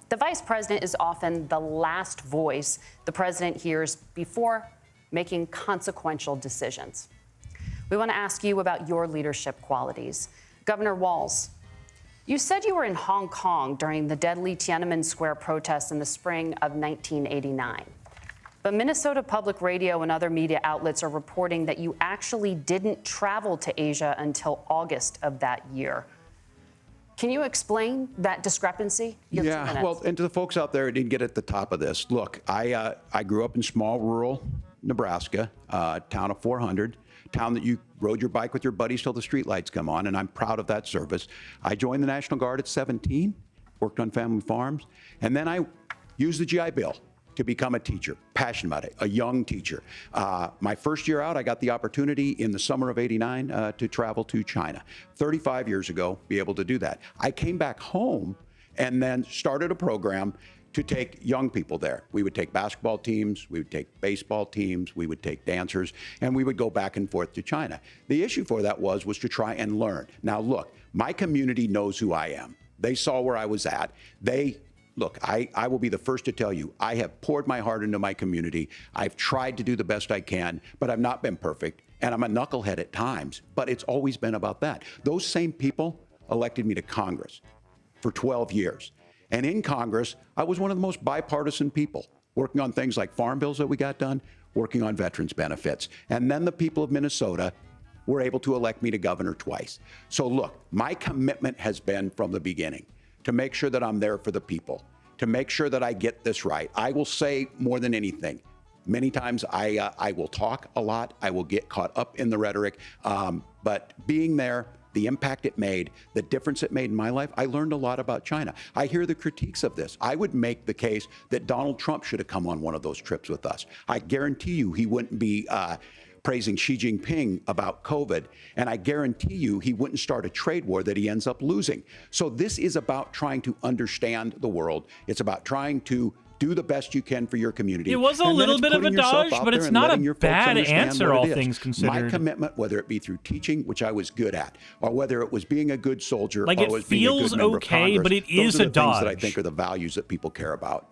C: The vice president is often the last voice the president hears before making consequential decisions. We want to ask you about your leadership qualities. Governor Walz, you said you were in Hong Kong during the deadly Tiananmen Square protests in the spring of 1989. But Minnesota Public Radio and other media outlets are reporting that you actually didn't travel to Asia until August of that year. Can you explain that discrepancy?
G: Yeah, well, and to the folks out there who didn't get at the top of this, look, I grew up in small rural Nebraska, town of 400, town that you rode your bike with your buddies till the streetlights come on, and I'm proud of that service. I joined the National Guard at 17, worked on family farms, and then I used the GI Bill to become a teacher, passionate about it, a young teacher. My first year out, I got the opportunity in the summer of '89 to travel to China. 35 years ago, be able to do that. I came back home and then started a program to take young people there. We would take basketball teams, we would take baseball teams, we would take dancers, and we would go back and forth to China. The issue for that was to try and learn. Now, look, my community knows who I am. They saw where I was at. Look, I will be the first to tell you, I have poured my heart into my community. I've tried to do the best I can, but I've not been perfect. And I'm a knucklehead at times, but it's always been about that. Those same people elected me to Congress for 12 years. And in Congress, I was one of the most bipartisan people, working on things like farm bills that we got done, working on veterans benefits. And then the people of Minnesota were able to elect me to governor twice. So look, my commitment has been from the beginning to make sure that I'm there for the people, to make sure that I get this right. I will say more than anything, many times I will talk a lot, I will get caught up in the rhetoric, but being there, the impact it made, the difference it made in my life, I learned a lot about China. I hear the critiques of this. I would make the case that Donald Trump should have come on one of those trips with us. I guarantee you he wouldn't be praising Xi Jinping about COVID, and I guarantee you he wouldn't start a trade war that he ends up losing. So this is about trying to understand the world. It's about trying to do the best you can for your community.
A: It was a little bit of a dodge, but it's not a bad answer, all things considered.
G: My commitment, whether it be through teaching, which I was good at, or whether it was being a good soldier,
A: like,
G: or
A: it
G: was being a good member of Congress,
A: but it is
G: those are
A: a
G: the things
A: dodge
G: that I think are the values that people care about.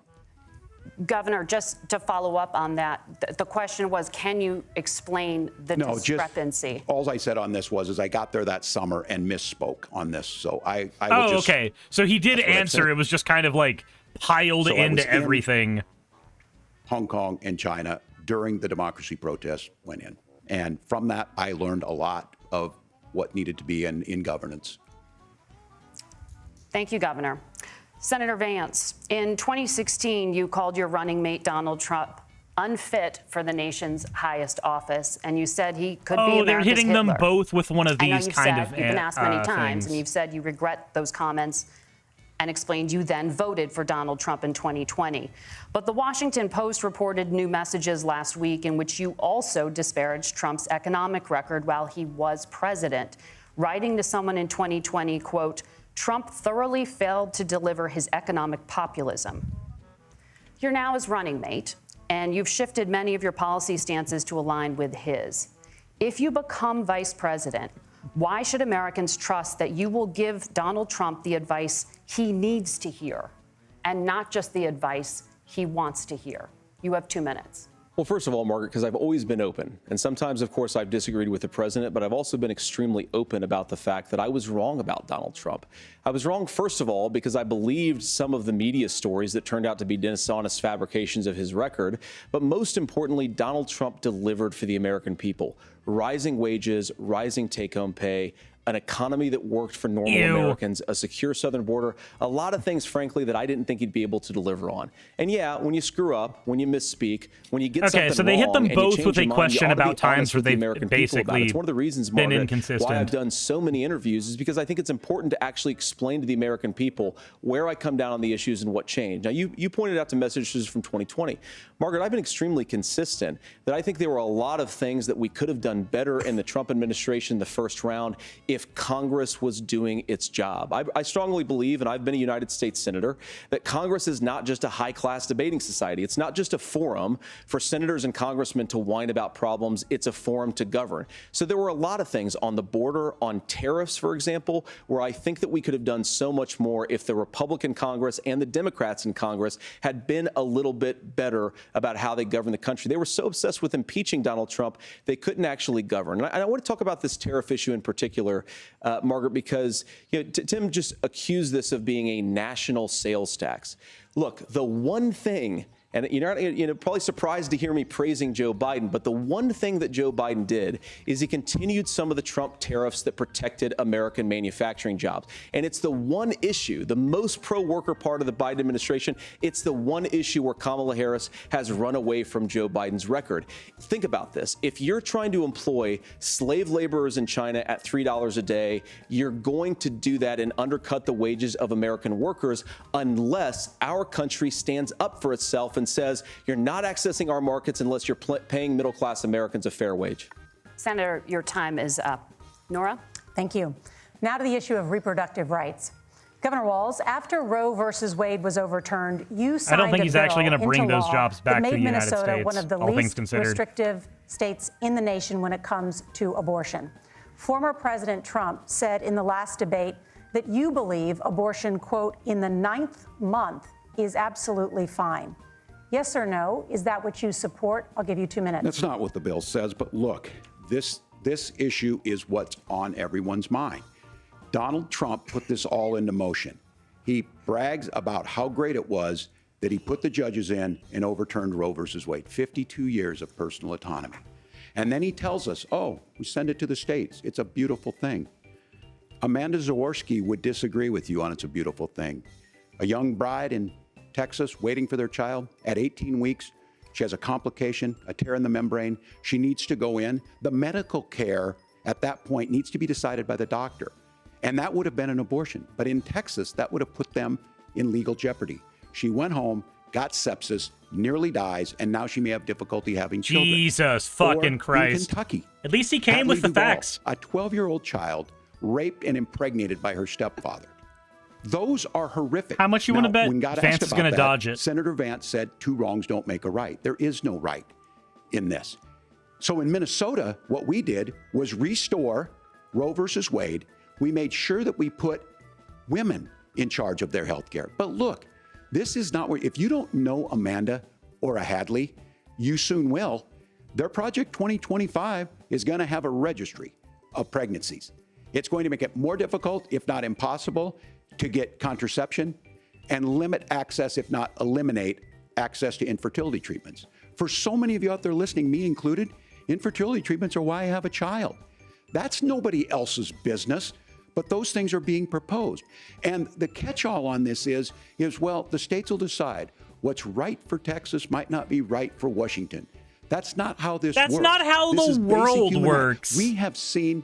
C: Governor, just to follow up on that, the question was, can you explain the discrepancy?
G: All I said on this was I got there that summer and misspoke on this. So I will just,
A: okay. So he did answer. It was just kind of like piled into everything.
G: Hong Kong and China during the democracy protests went in. And from that, I learned a lot of what needed to be in governance.
C: Thank you, Governor. Senator Vance, in 2016, you called your running mate Donald Trump unfit for the nation's highest office, and you said he could be America's
A: they're hitting
C: Hitler.
A: them both with one of these kind of
C: you've been asked many times,
A: things.
C: and you've said you regret those comments and explained you then voted for Donald Trump in 2020. But the Washington Post reported new messages last week in which you also disparaged Trump's economic record while he was president, writing to someone in 2020, quote, Trump thoroughly failed to deliver his economic populism. You're now his running mate, and you've shifted many of your policy stances to align with his. If you become vice president, why should Americans trust that you will give Donald Trump the advice he needs to hear and not just the advice he wants to hear? You have 2 minutes.
H: Well, first of all, Margaret, because I've always been open. And sometimes, of course, I've disagreed with the president, but I've also been extremely open about the fact that I was wrong about Donald Trump. I was wrong, first of all, because I believed some of the media stories that turned out to be dishonest fabrications of his record. But most importantly, Donald Trump delivered for the American people. Rising wages, rising take-home pay, an economy that worked for normal Americans, a secure southern border, a lot of things, frankly, that I didn't think he'd be able to deliver on. And yeah, when you screw up, when you misspeak, when you get something
A: so they hit them
H: wrong
A: both
H: and you
A: with a
H: change your mind,
A: question
H: you ought to
A: about
H: be
A: times
H: honest
A: where
H: with the
A: they've
H: American people about it.
A: basically
H: It's one of the reasons,
A: been
H: Margaret,
A: inconsistent.
H: why I've done so many interviews is because I think it's important to actually explain to the American people where I come down on the issues and what changed. Now, you pointed out to messages from 2020. Margaret, I've been extremely consistent that I think there were a lot of things that we could have done better in the Trump administration the first round if Congress was doing its job. I strongly believe, and I've been a United States Senator, that Congress is not just a high-class debating society. It's not just a forum for senators and congressmen to whine about problems. It's a forum to govern. So there were a lot of things on the border, on tariffs, for example, where I think that we could have done so much more if the Republican Congress and the Democrats in Congress had been a little bit better about how they govern the country. They were so obsessed with impeaching Donald Trump, they couldn't actually govern. And I want to talk about this tariff issue in particular, Margaret, because Tim just accused this of being a national sales tax. Look, the one thing, and you're probably surprised to hear me praising Joe Biden, but the one thing that Joe Biden did is he continued some of the Trump tariffs that protected American manufacturing jobs. And it's the one issue, the most pro-worker part of the Biden administration, it's the one issue where Kamala Harris has run away from Joe Biden's record. Think about this. If you're trying to employ slave laborers in China at $3 a day, you're going to do that and undercut the wages of American workers unless our country stands up for itself and says you're not accessing our markets unless you're paying middle-class Americans a fair wage.
C: Senator, your time is up. Nora?
B: Thank you. Now to the issue of reproductive rights. Governor Walz, after Roe versus Wade was overturned, you signed
A: I don't think he's actually
B: going to
A: bring those jobs back to the United
B: Minnesota
A: States,
B: one of the
A: all things
B: least
A: considered.
B: restrictive states in the nation when it comes to abortion. Former President Trump said in the last debate that you believe abortion, quote, in the 9th month is absolutely fine. Yes or no? Is that what you support? I'll give you 2 minutes.
G: That's not what the bill says, but look, this issue is what's on everyone's mind. Donald Trump put this all into motion. He brags about how great it was that he put the judges in and overturned Roe versus Wade, 52 years of personal autonomy. And then he tells us, oh, we send it to the states. It's a beautiful thing. Amanda Zaworski would disagree with you on it's a beautiful thing. A young bride in Texas waiting for their child at 18 weeks. She has a complication, a tear in the membrane. She needs to go in. The medical care at that point needs to be decided by the doctor. And that would have been an abortion. But in Texas, that would have put them in legal jeopardy. She went home, got sepsis, nearly dies, and now she may have difficulty having children.
A: Jesus fucking Christ.
G: In Kentucky.
A: At least he came with the facts.
G: A 12-year-old child raped and impregnated by her stepfather. Those are horrific.
A: How much you want to bet
G: when God
A: Vance is going to dodge it?
G: Senator Vance said 2 wrongs don't make a right. There is no right in this. So in Minnesota, what we did was restore Roe versus Wade. We made sure that we put women in charge of their health care. But look, this is not where, if you don't know Amanda or a Hadley, you soon will. Their Project 2025 is going to have a registry of pregnancies. It's going to make it more difficult, if not impossible, to get contraception and limit access, if not eliminate access to infertility treatments. For so many of you out there listening, me included, infertility treatments are why I have a child. That's nobody else's business, but those things are being proposed. And the catch-all on this is, well, the states will decide what's right for Texas might not be right for Washington. That's not how this works.
A: That's not how the world works.
G: We have seen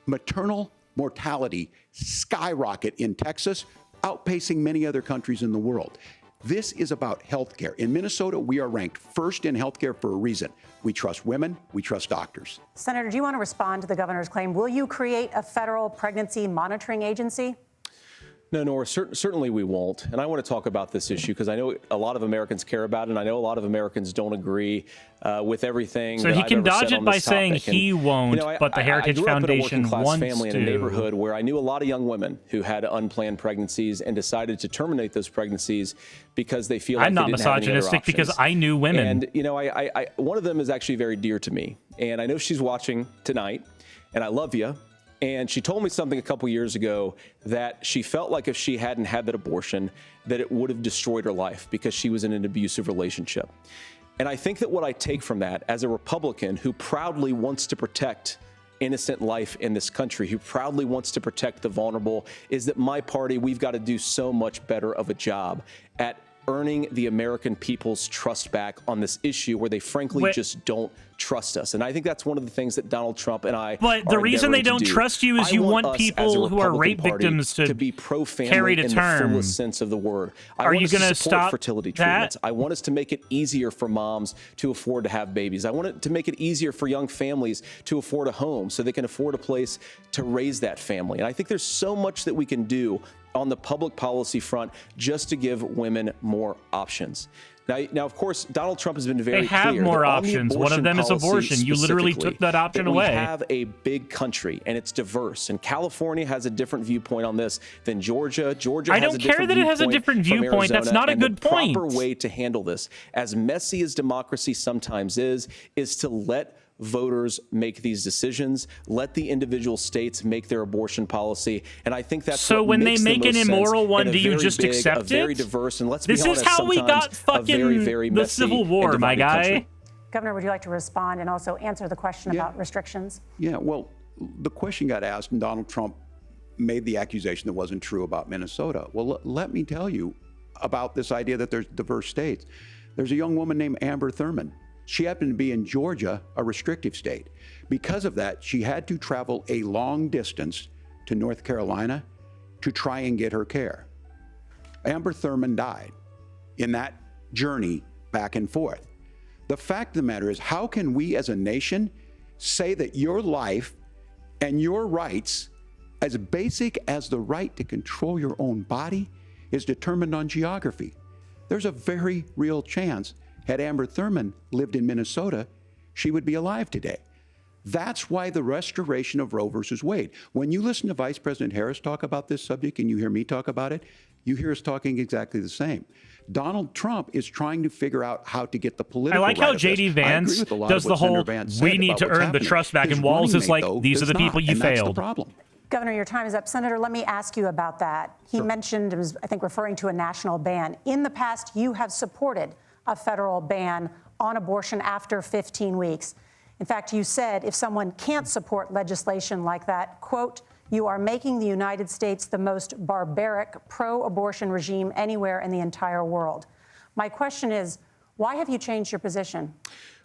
G: maternal mortality skyrocket in Texas, outpacing many other countries in the world. This is about healthcare. In Minnesota, we are ranked first in healthcare for a reason. We trust women, we trust doctors.
B: Senator, do you want to respond to the governor's claim? Will you create a federal pregnancy monitoring agency?
H: No, Nora, certainly we won't. And I want to talk about this issue because I know a lot of Americans care about it, and I know a lot of Americans don't agree with everything.
A: So
H: that
A: he
H: I've
A: can
H: ever
A: dodge
H: said
A: it
H: on
A: by
H: this
A: saying
H: topic.
A: he won't, but the Heritage Foundation
H: I grew up in a
A: wants
H: working-class family
A: to.
H: in a neighborhood where I knew a lot of young women who had unplanned pregnancies and decided to terminate those pregnancies because they feel like
A: I'm
H: they
A: not
H: didn't have any other
A: misogynistic because
H: options.
A: I knew women.
H: And, you know, I one of them is actually very dear to me. And I know she's watching tonight, and I love you. And she told me something a couple years ago that she felt like if she hadn't had that abortion, that it would have destroyed her life because she was in an abusive relationship. And I think that what I take from that as a Republican who proudly wants to protect innocent life in this country, who proudly wants to protect the vulnerable, is that my party, we've got to do so much better of a job at earning the American people's trust back on this issue where they frankly just don't trust us. And I think that's one of the things that Donald Trump and I
A: But the reason they don't trust you is you want people who are rape victims to
H: be pro-family
A: carry to
H: in
A: term.
H: the fullest sense of the word.
A: Are you
H: going to
A: stop
H: fertility
A: that?
H: treatments. I want us to make it easier for moms to afford to have babies. I want it to make it easier for young families to afford a home so they can afford a place to raise that family. And I think there's so much that we can do on the public policy front just to give women more options. Now, of course, Donald Trump has been very clear.
A: They have more options. One of them is abortion. You literally took that option away.
H: We have a big country, and it's diverse. And California has a different viewpoint on this than Georgia. Georgia has a different viewpoint. I don't care that it has a different viewpoint.
A: That's not a good point.
H: The proper way to handle this, as messy as democracy sometimes is to let voters make these decisions, let the individual states make their abortion policy, and I think that's
A: so
H: what
A: when
H: makes
A: they make
H: the
A: an
H: most
A: immoral
H: sense
A: one,
H: in
A: do
H: a
A: you
H: very
A: just
H: big,
A: accept
H: a very
A: it?
H: diverse, and let's
A: this
H: be honest,
A: is how we got fucking
H: very, very
A: the Civil War, my guy.
H: Country.
B: Governor, would you like to respond and also answer the question about restrictions?
G: Yeah, well, the question got asked, and Donald Trump made the accusation that wasn't true about Minnesota. Well, let me tell you about this idea that there's diverse states. There's a young woman named Amber Thurman. She happened to be in Georgia, a restrictive state. Because of that, she had to travel a long distance to North Carolina to try and get her care. Amber Thurman died in that journey back and forth. The fact of the matter is, how can we as a nation say that your life and your rights as basic as the right to control your own body is determined on geography. There's a very real chance, had Amber Thurman lived in Minnesota, she would be alive today. That's why the restoration of Roe versus Wade. When you listen to Vice President Harris talk about this subject and you hear me talk about it, you hear us talking exactly the same. Donald Trump is trying to figure out how to get the political.
A: I like how JD Vance does the whole, we need to earn the trust back, and Walz is like, these are the people you failed.
G: That's the problem.
B: Governor, your time is up. Senator, let me ask you about that. He mentioned, it was, I think, referring to a national ban. In the past, you have supported a federal ban on abortion after 15 weeks. In fact, you said if someone can't support legislation like that, quote, you are making the United States the most barbaric pro-abortion regime anywhere in the entire world. My question is, why have you changed your position?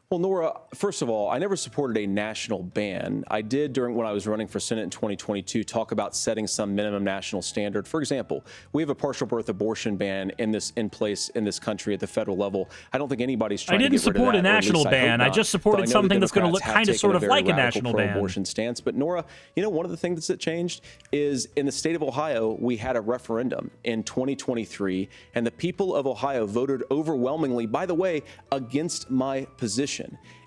H: Well, Nora, first of all, I never supported a national ban. I did when I was running for Senate in 2022 talk about setting some minimum national standard. For example, we have a partial birth abortion ban in place in this country at the federal level. I don't think anybody's trying to get rid of that.
A: I didn't support a national ban. I just supported something that's going to look kind of sort of like a national ban.
H: Abortion stance. But Nora, you know, one of the things that changed is in the state of Ohio, we had a referendum in 2023, and the people of Ohio voted overwhelmingly, by the way, against my position.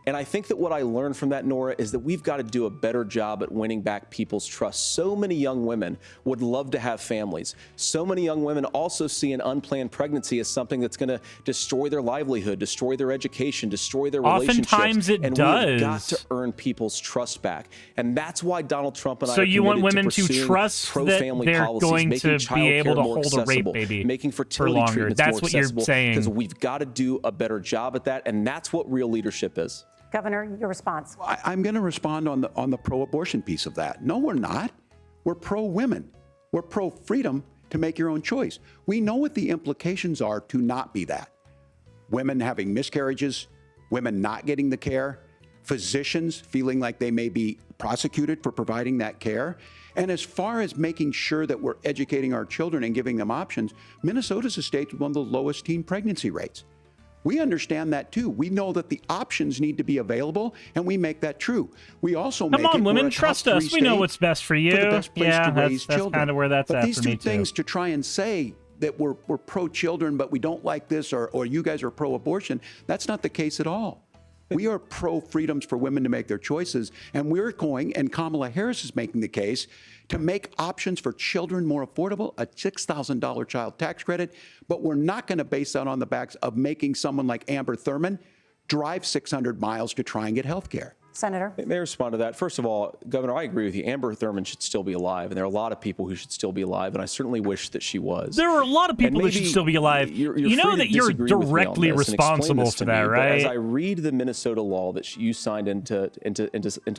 H: And I think that what I learned from that, Nora, is that we've got to do a better job at winning back people's trust. So many young women would love to have families. So many young women also see an unplanned pregnancy as something that's going to destroy their livelihood, destroy their education, destroy their relationships.
A: Oftentimes it does.
H: We've got to earn people's trust back. And that's why Donald Trump and I
A: so
H: are
A: you want women
H: to
A: trust that they're
H: policies,
A: going to be able to hold a rape baby
H: making
A: for
H: fertility
A: longer.
H: treatments
A: That's
H: more
A: what you're saying.
H: Because we've got to do a better job at that, and that's what real leadership is.
B: Governor, your response.
G: I'm going to respond on the pro-abortion piece of that. No, we're not. We're pro-women. We're pro-freedom to make your own choice. We know what the implications are to not be that. Women having miscarriages, women not getting the care, physicians feeling like they may be prosecuted for providing that care. And as far as making sure that we're educating our children and giving them options, Minnesota's a state with one of the lowest teen pregnancy rates. We understand that too. We know that the options need to be available, and we make that true. We also make it.
A: Come on, women, trust us. We know what's best for you.
G: For the best place to raise
A: that's
G: children.
A: Kind of where that's
G: but
A: at
G: these
A: for me
G: two things to try and say that we're pro-children, but we don't like this, or you guys are pro-abortion, that's not the case at all. We are pro-freedoms for women to make their choices, and we're going, and Kamala Harris is making the case, to make options for children more affordable, a $6,000 child tax credit, but we're not going to base that on the backs of making someone like Amber Thurman drive 600 miles to try and get health care.
B: Senator?
H: May I respond to that? First of all, Governor, I agree with you. Amber Thurman should still be alive, and there are a lot of people who should still be alive, and I certainly wish that she was.
A: There are a lot of people that should still be alive. You know that you're directly responsible for that, right?
H: As I read the Minnesota law that you signed into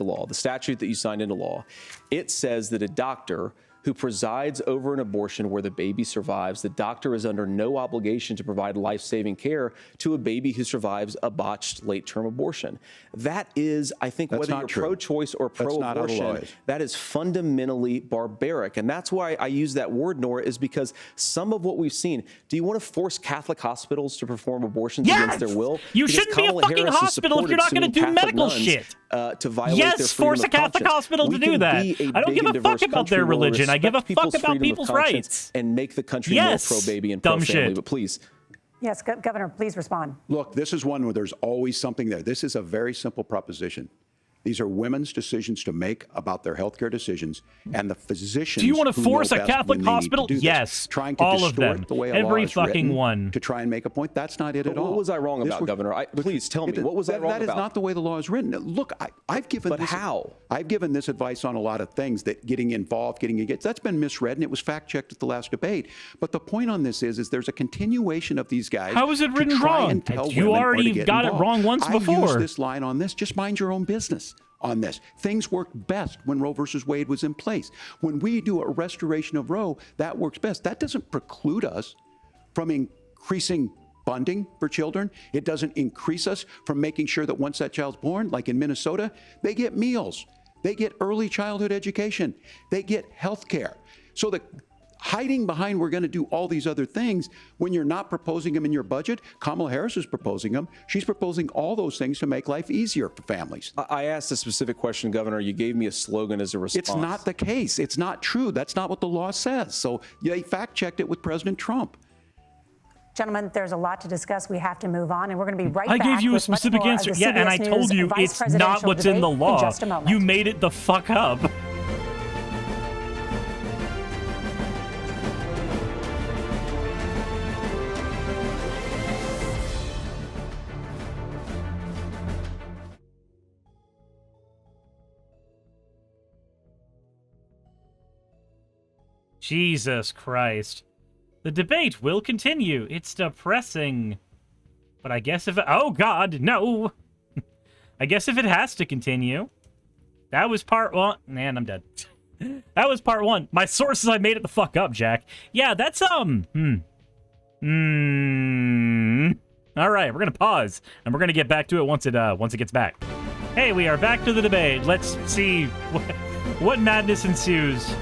H: law, the statute that you signed into law, it says that a doctor who presides over an abortion where the baby survives, the doctor is under no obligation to provide life-saving care to a baby who survives a botched late-term abortion. That is, I think, whether you're pro-choice or pro-abortion, that is fundamentally barbaric. And that's why I use that word, Nora, is because some of what we've seen, do you want to force Catholic hospitals to perform abortions against their will?
A: You shouldn't be a fucking hospital if you're not going to do medical shit.
H: To violate their
A: force a Catholic hospital to do that. I don't give a fuck about their religion. I give a fuck about people's rights.
H: And make the country more pro-baby and pro-family. But please.
B: Yes, Governor, please respond.
G: Look, this is one where there's always something there. This is a very simple proposition. These are women's decisions to make about their healthcare decisions, and the physicians.
A: Do you want to force a Catholic hospital? Yes,
G: trying to
A: all of them,
G: the way
A: every fucking one,
G: to try and make a point. That's not it at all.
H: What was I wrong about, Governor? Please tell me. What was I wrong about?
G: That is not the way the law is written. Look, I've given.
H: But how?
G: I've given this advice on a lot of things that getting involved, getting engaged. That's been misread, and it was fact checked at the last debate. But the point on this is there's a continuation of these guys.
A: How is it written wrong?
G: You
A: already got it wrong once before.
G: I used this line on this. Just mind your own business on this. Things worked best when Roe versus Wade was in place. When we do a restoration of Roe, that works best. That doesn't preclude us from increasing funding for children. It doesn't increase us from making sure that once that child's born, like in Minnesota, they get meals, they get early childhood education, they get health care. So the hiding behind we're going to do all these other things when you're not proposing them in your budget. Kamala Harris is proposing them. She's proposing all those things to make life easier for families.
H: I asked a specific question, Governor. You gave me a slogan as a response.
G: It's not the case. It's not true. That's not what the law says. So they fact-checked it with President Trump.
B: Gentlemen, there's a lot to discuss. We have to move on, and we're going to be right back.
A: I gave you a specific answer. Yeah, and I told you it's not what's in the law. You made it the fuck up. Jesus Christ. The debate will continue. It's depressing. But I guess if it... Oh, God, no. I guess if it has to continue. That was part one. Man, I'm dead. That was part one. My sources, I made it the fuck up, Jack. Yeah, that's, All right, we're going to pause. And we're going to get back to it once it gets back. Hey, we are back to the debate. Let's see what madness ensues.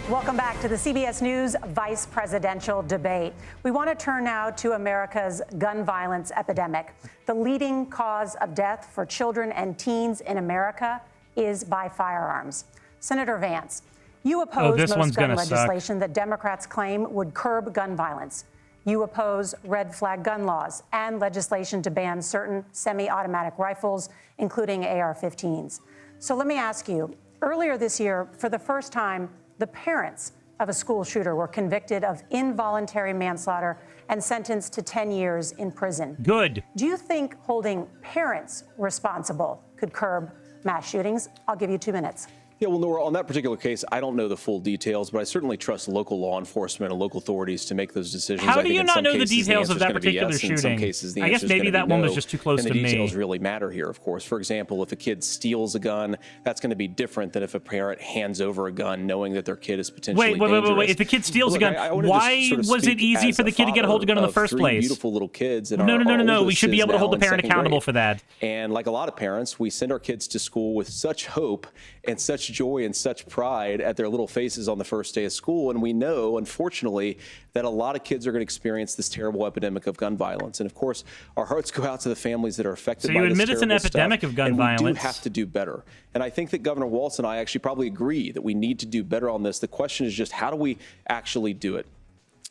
B: Welcome back to the CBS News Vice Presidential Debate. We want to turn now to America's gun violence epidemic. The leading cause of death for children and teens in America is by firearms. Senator Vance, you oppose most gun legislation that Democrats claim would curb gun violence. You oppose red flag gun laws and legislation to ban certain semi-automatic rifles, including AR-15s. So let me ask you, earlier this year, for the first time, the parents of a school shooter were convicted of involuntary manslaughter and sentenced to 10 years in prison.
A: Good.
B: Do you think holding parents responsible could curb mass shootings? I'll give you 2 minutes.
H: Yeah, well, Nora, on that particular case, I don't know the full details, but I certainly trust local law enforcement and local authorities to make those decisions.
A: How do you not know the details of that particular shooting?
H: In some cases, the
A: I guess maybe that one was just too close to me.
H: And the details really matter here, of course. For example, if a kid steals a gun, that's going to be different than if a parent hands over a gun knowing that their kid is potentially dangerous.
A: Wait. If the kid steals a gun, why was it easy for the kid to get a hold of a gun in the first place?
H: Beautiful little kids.
A: No. We should be able to hold the parent accountable for that.
H: And like a lot of parents, we send our kids to school with such hope and such joy and such pride at their little faces on the first day of school. And we know, unfortunately, that a lot of kids are going to experience this terrible epidemic of gun violence. And of course, our hearts go out to the families that are affected by this terrible stuff. So you admit it's an epidemic of gun violence. And we do have to do better. And I think that Governor Walz and I actually probably agree that we need to do better on this. The question is just how do we actually do it?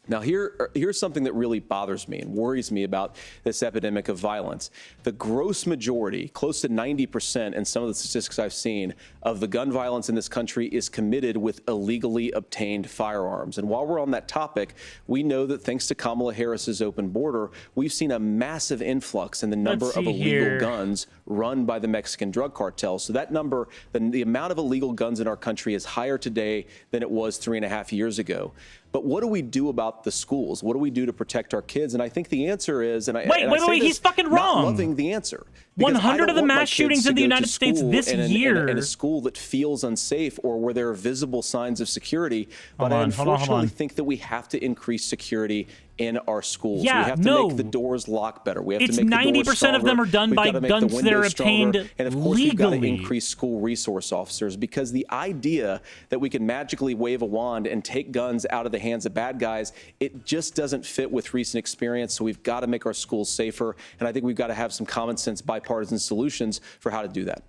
H: Now, here's something that really bothers me and worries me about this epidemic of violence. The gross majority, close to 90% in some of the statistics I've seen, of the gun violence in this country is committed with illegally obtained firearms. And while we're on that topic, we know that thanks to Kamala Harris's open border, we've seen a massive influx in the number of illegal guns run by the Mexican drug cartel. So that number, the amount of illegal guns in our country is higher today than it was 3.5 years ago. But what do we do about the schools? What do we do to protect our kids? And I think the answer is, wait,
A: he's fucking wrong.
H: Not loving the answer.
A: 100 of the mass shootings in the United States this year.
H: In a school that feels unsafe or where there are visible signs of security. But I unfortunately think that we have to increase security in our schools.
A: Yeah,
H: we have to make the doors lock better. We have to make the doors
A: 90% of them are done by guns that are obtained legally.
H: And of course, we've got to increase school resource officers, because the idea that we can magically wave a wand and take guns out of the hands of bad guys, it just doesn't fit with recent experience. So we've got to make our schools safer. And I think we've got to have some common sense bipartisan solutions for how to do that.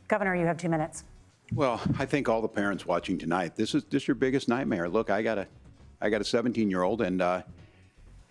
B: Governor, you have 2 minutes.
G: Well, I think all the parents watching tonight, this is your biggest nightmare. Look, I got a 17-year-old,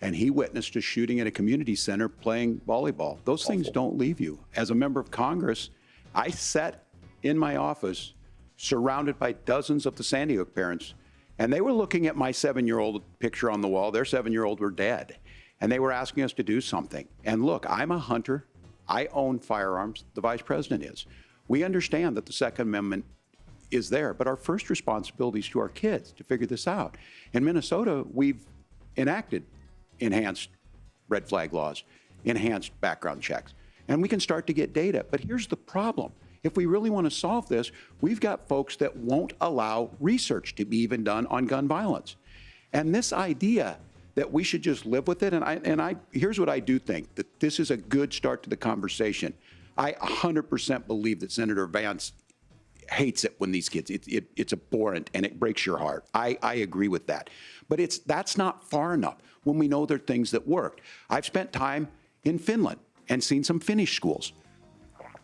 G: and he witnessed a shooting at a community center playing volleyball. Those things don't leave you. As a member of Congress, I sat in my office surrounded by dozens of the Sandy Hook parents, and they were looking at my 7-year-old picture on the wall. Their 7-year-old were dead, and they were asking us to do something. And look, I'm a hunter. I own firearms. The vice president is. We understand that the Second Amendment is there, but our first responsibility is to our kids to figure this out. In Minnesota, we've enacted enhanced red flag laws, enhanced background checks, and we can start to get data. But here's the problem. If we really want to solve this, we've got folks that won't allow research to be even done on gun violence. And this idea that we should just live with it, and here's what I do think, that this is a good start to the conversation. I 100% believe that Senator Vance hates it when these kids, it's abhorrent and it breaks your heart. I agree with that. But that's not far enough when we know there are things that worked. I've spent time in Finland and seen some Finnish schools.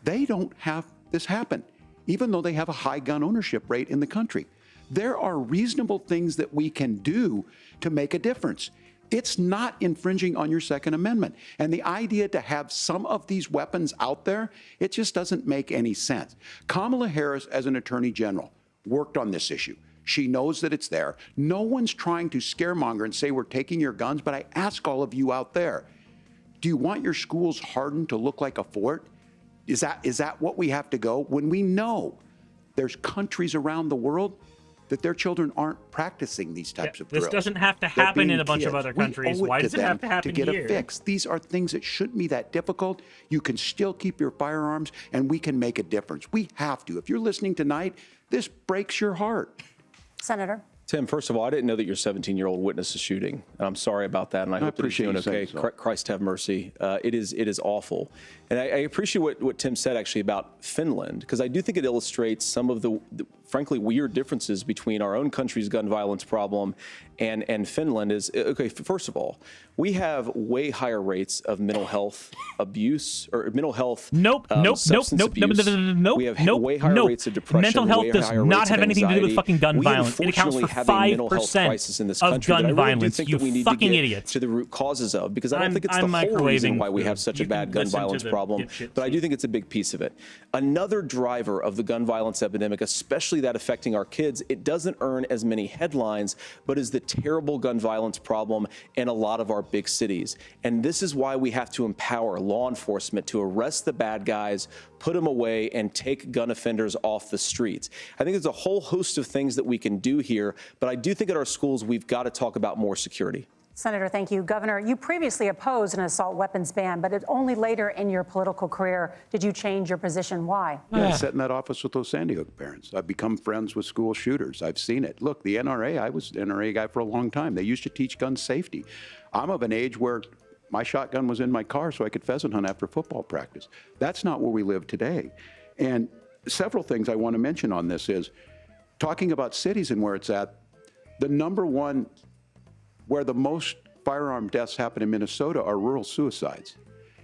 G: They don't have this happen, even though they have a high gun ownership rate in the country. There are reasonable things that we can do to make a difference. It's not infringing on your Second Amendment. And the idea to have some of these weapons out there, it just doesn't make any sense. Kamala Harris, as an attorney general, worked on this issue. She knows that it's there. No one's trying to scaremonger and say we're taking your guns, but I ask all of you out there, do you want your schools hardened to look like a fort? Is that what we have to go? When we know there's countries around the world that their children aren't practicing these types of drills.
A: This doesn't have to happen in a bunch of other countries. Why does it have to happen here?
G: To get a fix. These are things that shouldn't be that difficult. You can still keep your firearms, and we can make a difference. We have to. If you're listening tonight, this breaks your heart.
B: Senator.
H: Tim, first of all, I didn't know that your 17-year-old witnessed a shooting. I'm sorry about that, and I hope that he's doing okay. Christ have mercy. It is awful. And I appreciate what Tim said, actually, about Finland, because I do think it illustrates some of the frankly, weird differences between our own country's gun violence problem and Finland is, okay, first of all, we have way higher rates of mental health abuse or mental health substance abuse. We have way higher rates of depression.
A: Mental health does not have anything to do with fucking gun violence. It accounts for 5% of gun violence, you fucking idiots.
H: To the root causes of, because I don't think it's the whole reason why we have such a bad gun violence problem, but I do think it's a big piece of it. Another driver of the gun violence epidemic, especially that affecting our kids, it doesn't earn as many headlines, but is the terrible gun violence problem in a lot of our big cities. And this is why we have to empower law enforcement to arrest the bad guys, put them away, and take gun offenders off the streets. I think there's a whole host of things that we can do here, but I do think at our schools we've got to talk about more security.
B: Senator, thank you. Governor, you previously opposed an assault weapons ban, but only later in your political career did you change your position. Why?
G: Yeah, I sat in that office with those Sandy Hook parents. I've become friends with school shooters. I've seen it. Look, the NRA, I was an NRA guy for a long time. They used to teach gun safety. I'm of an age where my shotgun was in my car so I could pheasant hunt after football practice. That's not where we live today. And several things I want to mention on this is talking about cities and where it's at. The number one where the most firearm deaths happen in Minnesota are rural suicides.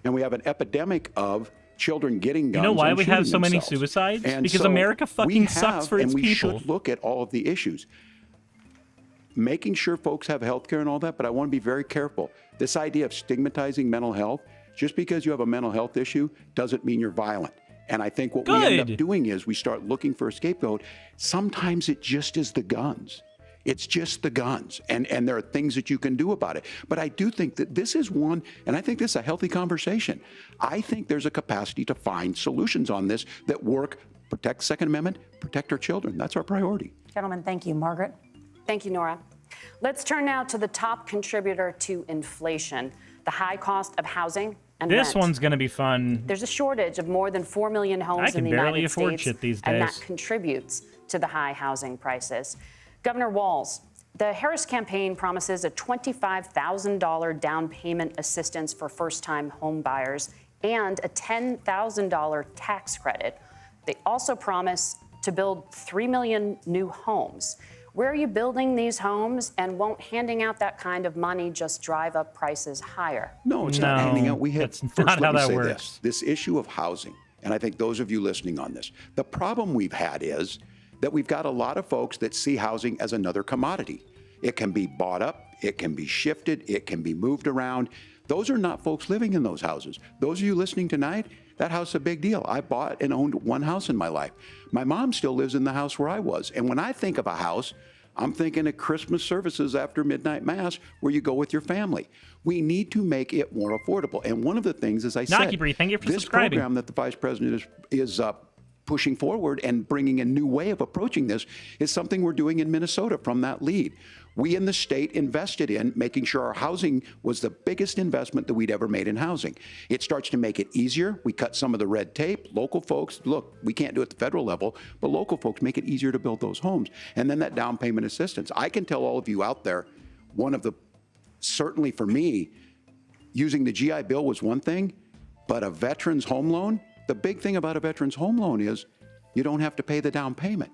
G: And we have an epidemic of children getting guns.
A: You know why we have so many
G: themselves.
A: suicides?
G: And
A: because
G: so
A: America fucking sucks for its
G: people. And we
A: people.
G: should look at all of the issues. Making sure folks have health care and all that, but I want to be very careful. This idea of stigmatizing mental health, just because you have a mental health issue doesn't mean you're violent. And I think what we end up doing is we start looking for a scapegoat. Sometimes it just is the guns. It's just the guns, and there are things that you can do about it. But I do think that this is one, and I think this is a healthy conversation. I think there's a capacity to find solutions on this that work, protect Second Amendment, protect our children. That's our priority.
B: Gentlemen, thank you. Margaret?
C: Thank you, Nora. Let's turn now to the top contributor to inflation, the high cost of housing and
A: This
C: rent.
A: one's going to be fun.
C: There's a shortage of more than 4 million homes in the United States.
A: I can barely afford shit these days.
C: And that contributes to the high housing prices. Governor Walz, the Harris campaign promises a $25,000 down payment assistance for first-time home buyers and a $10,000 tax credit. They also promise to build 3 million new homes. Where are you building these homes, and won't handing out that kind of money just drive up prices higher?
G: No, it's not handing out.
A: That's not how that works.
G: This issue of housing, and I think those of you listening on this, the problem we've had is that we've got a lot of folks that see housing as another commodity. It can be bought up, it can be shifted, it can be moved around. Those are not folks living in those houses. Those of you listening tonight, that house is a big deal. I bought and owned one house in my life. My mom still lives in the house where I was. And when I think of a house, I'm thinking of Christmas services after midnight mass where you go with your family. We need to make it more affordable. And one of the things, as I said, this program that the Vice President is pushing forward and bringing a new way of approaching this is something we're doing in Minnesota from that lead. We in the state invested in making sure our housing was the biggest investment that we'd ever made in housing. It starts to make it easier. We cut some of the red tape. Local folks, look, we can't do it at the federal level, but local folks make it easier to build those homes. And then that down payment assistance. I can tell all of you out there, one of the, certainly for me, using the GI Bill was one thing, but a veteran's home loan, the big thing about a veteran's home loan is You don't have to pay the down payment.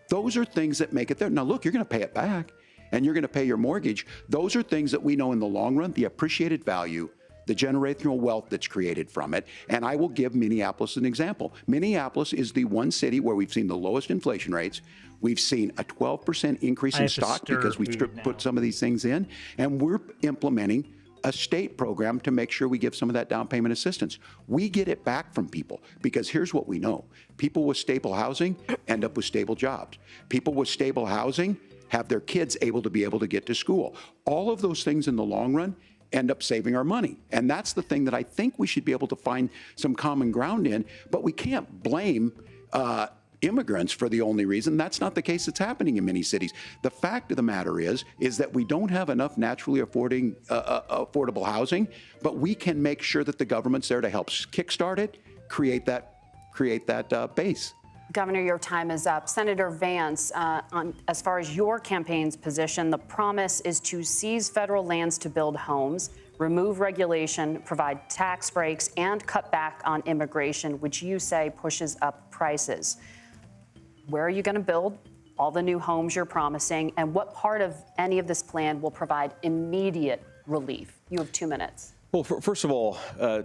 G: Those are things that make it there. Now, look, you're going to pay it back, and you're going to pay your mortgage. Those are things that we know in the long run, the appreciated value, the generational wealth that's created from it. And I will give Minneapolis an example. Minneapolis is the one city where we've seen the lowest inflation rates. We've seen a 12% increase in stock because we've put some of these things in. And we're implementing a state program to make sure we give some of that down payment assistance. We get it back from people because here's what we know. People with stable housing end up with stable jobs. People with stable housing have their kids able to get to school. All of those things in the long run end up saving our money. And that's the thing that I think we should be able to find some common ground in, but we can't blame immigrants for the only reason. That's not the case that's happening in many cities. The fact of the matter is that we don't have enough naturally affordable housing, but we can make sure that the government's there to help kickstart it, create that base.
C: Governor, your time is up. Senator Vance, as far as your campaign's position, the promise is to seize federal lands to build homes, remove regulation, provide tax breaks, and cut back on immigration, which you say pushes up prices. Where are you going to build all the new homes you're promising, and what part of any of this plan will provide immediate relief? You have 2 minutes.
H: Well, first of all,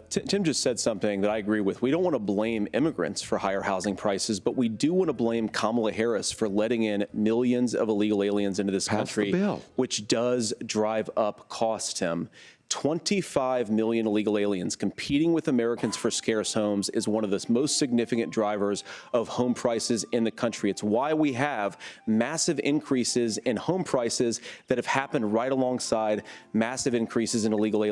H: Tim just said something that I agree with. We don't want to blame immigrants for higher housing prices, but we do want to blame Kamala Harris for letting in millions of illegal aliens into this country, which does drive up costs, Tim. 25 million illegal aliens competing with Americans for scarce homes is one of the most significant drivers of home prices in the country. It's why we have massive increases in home prices that have happened right alongside massive increases in illegal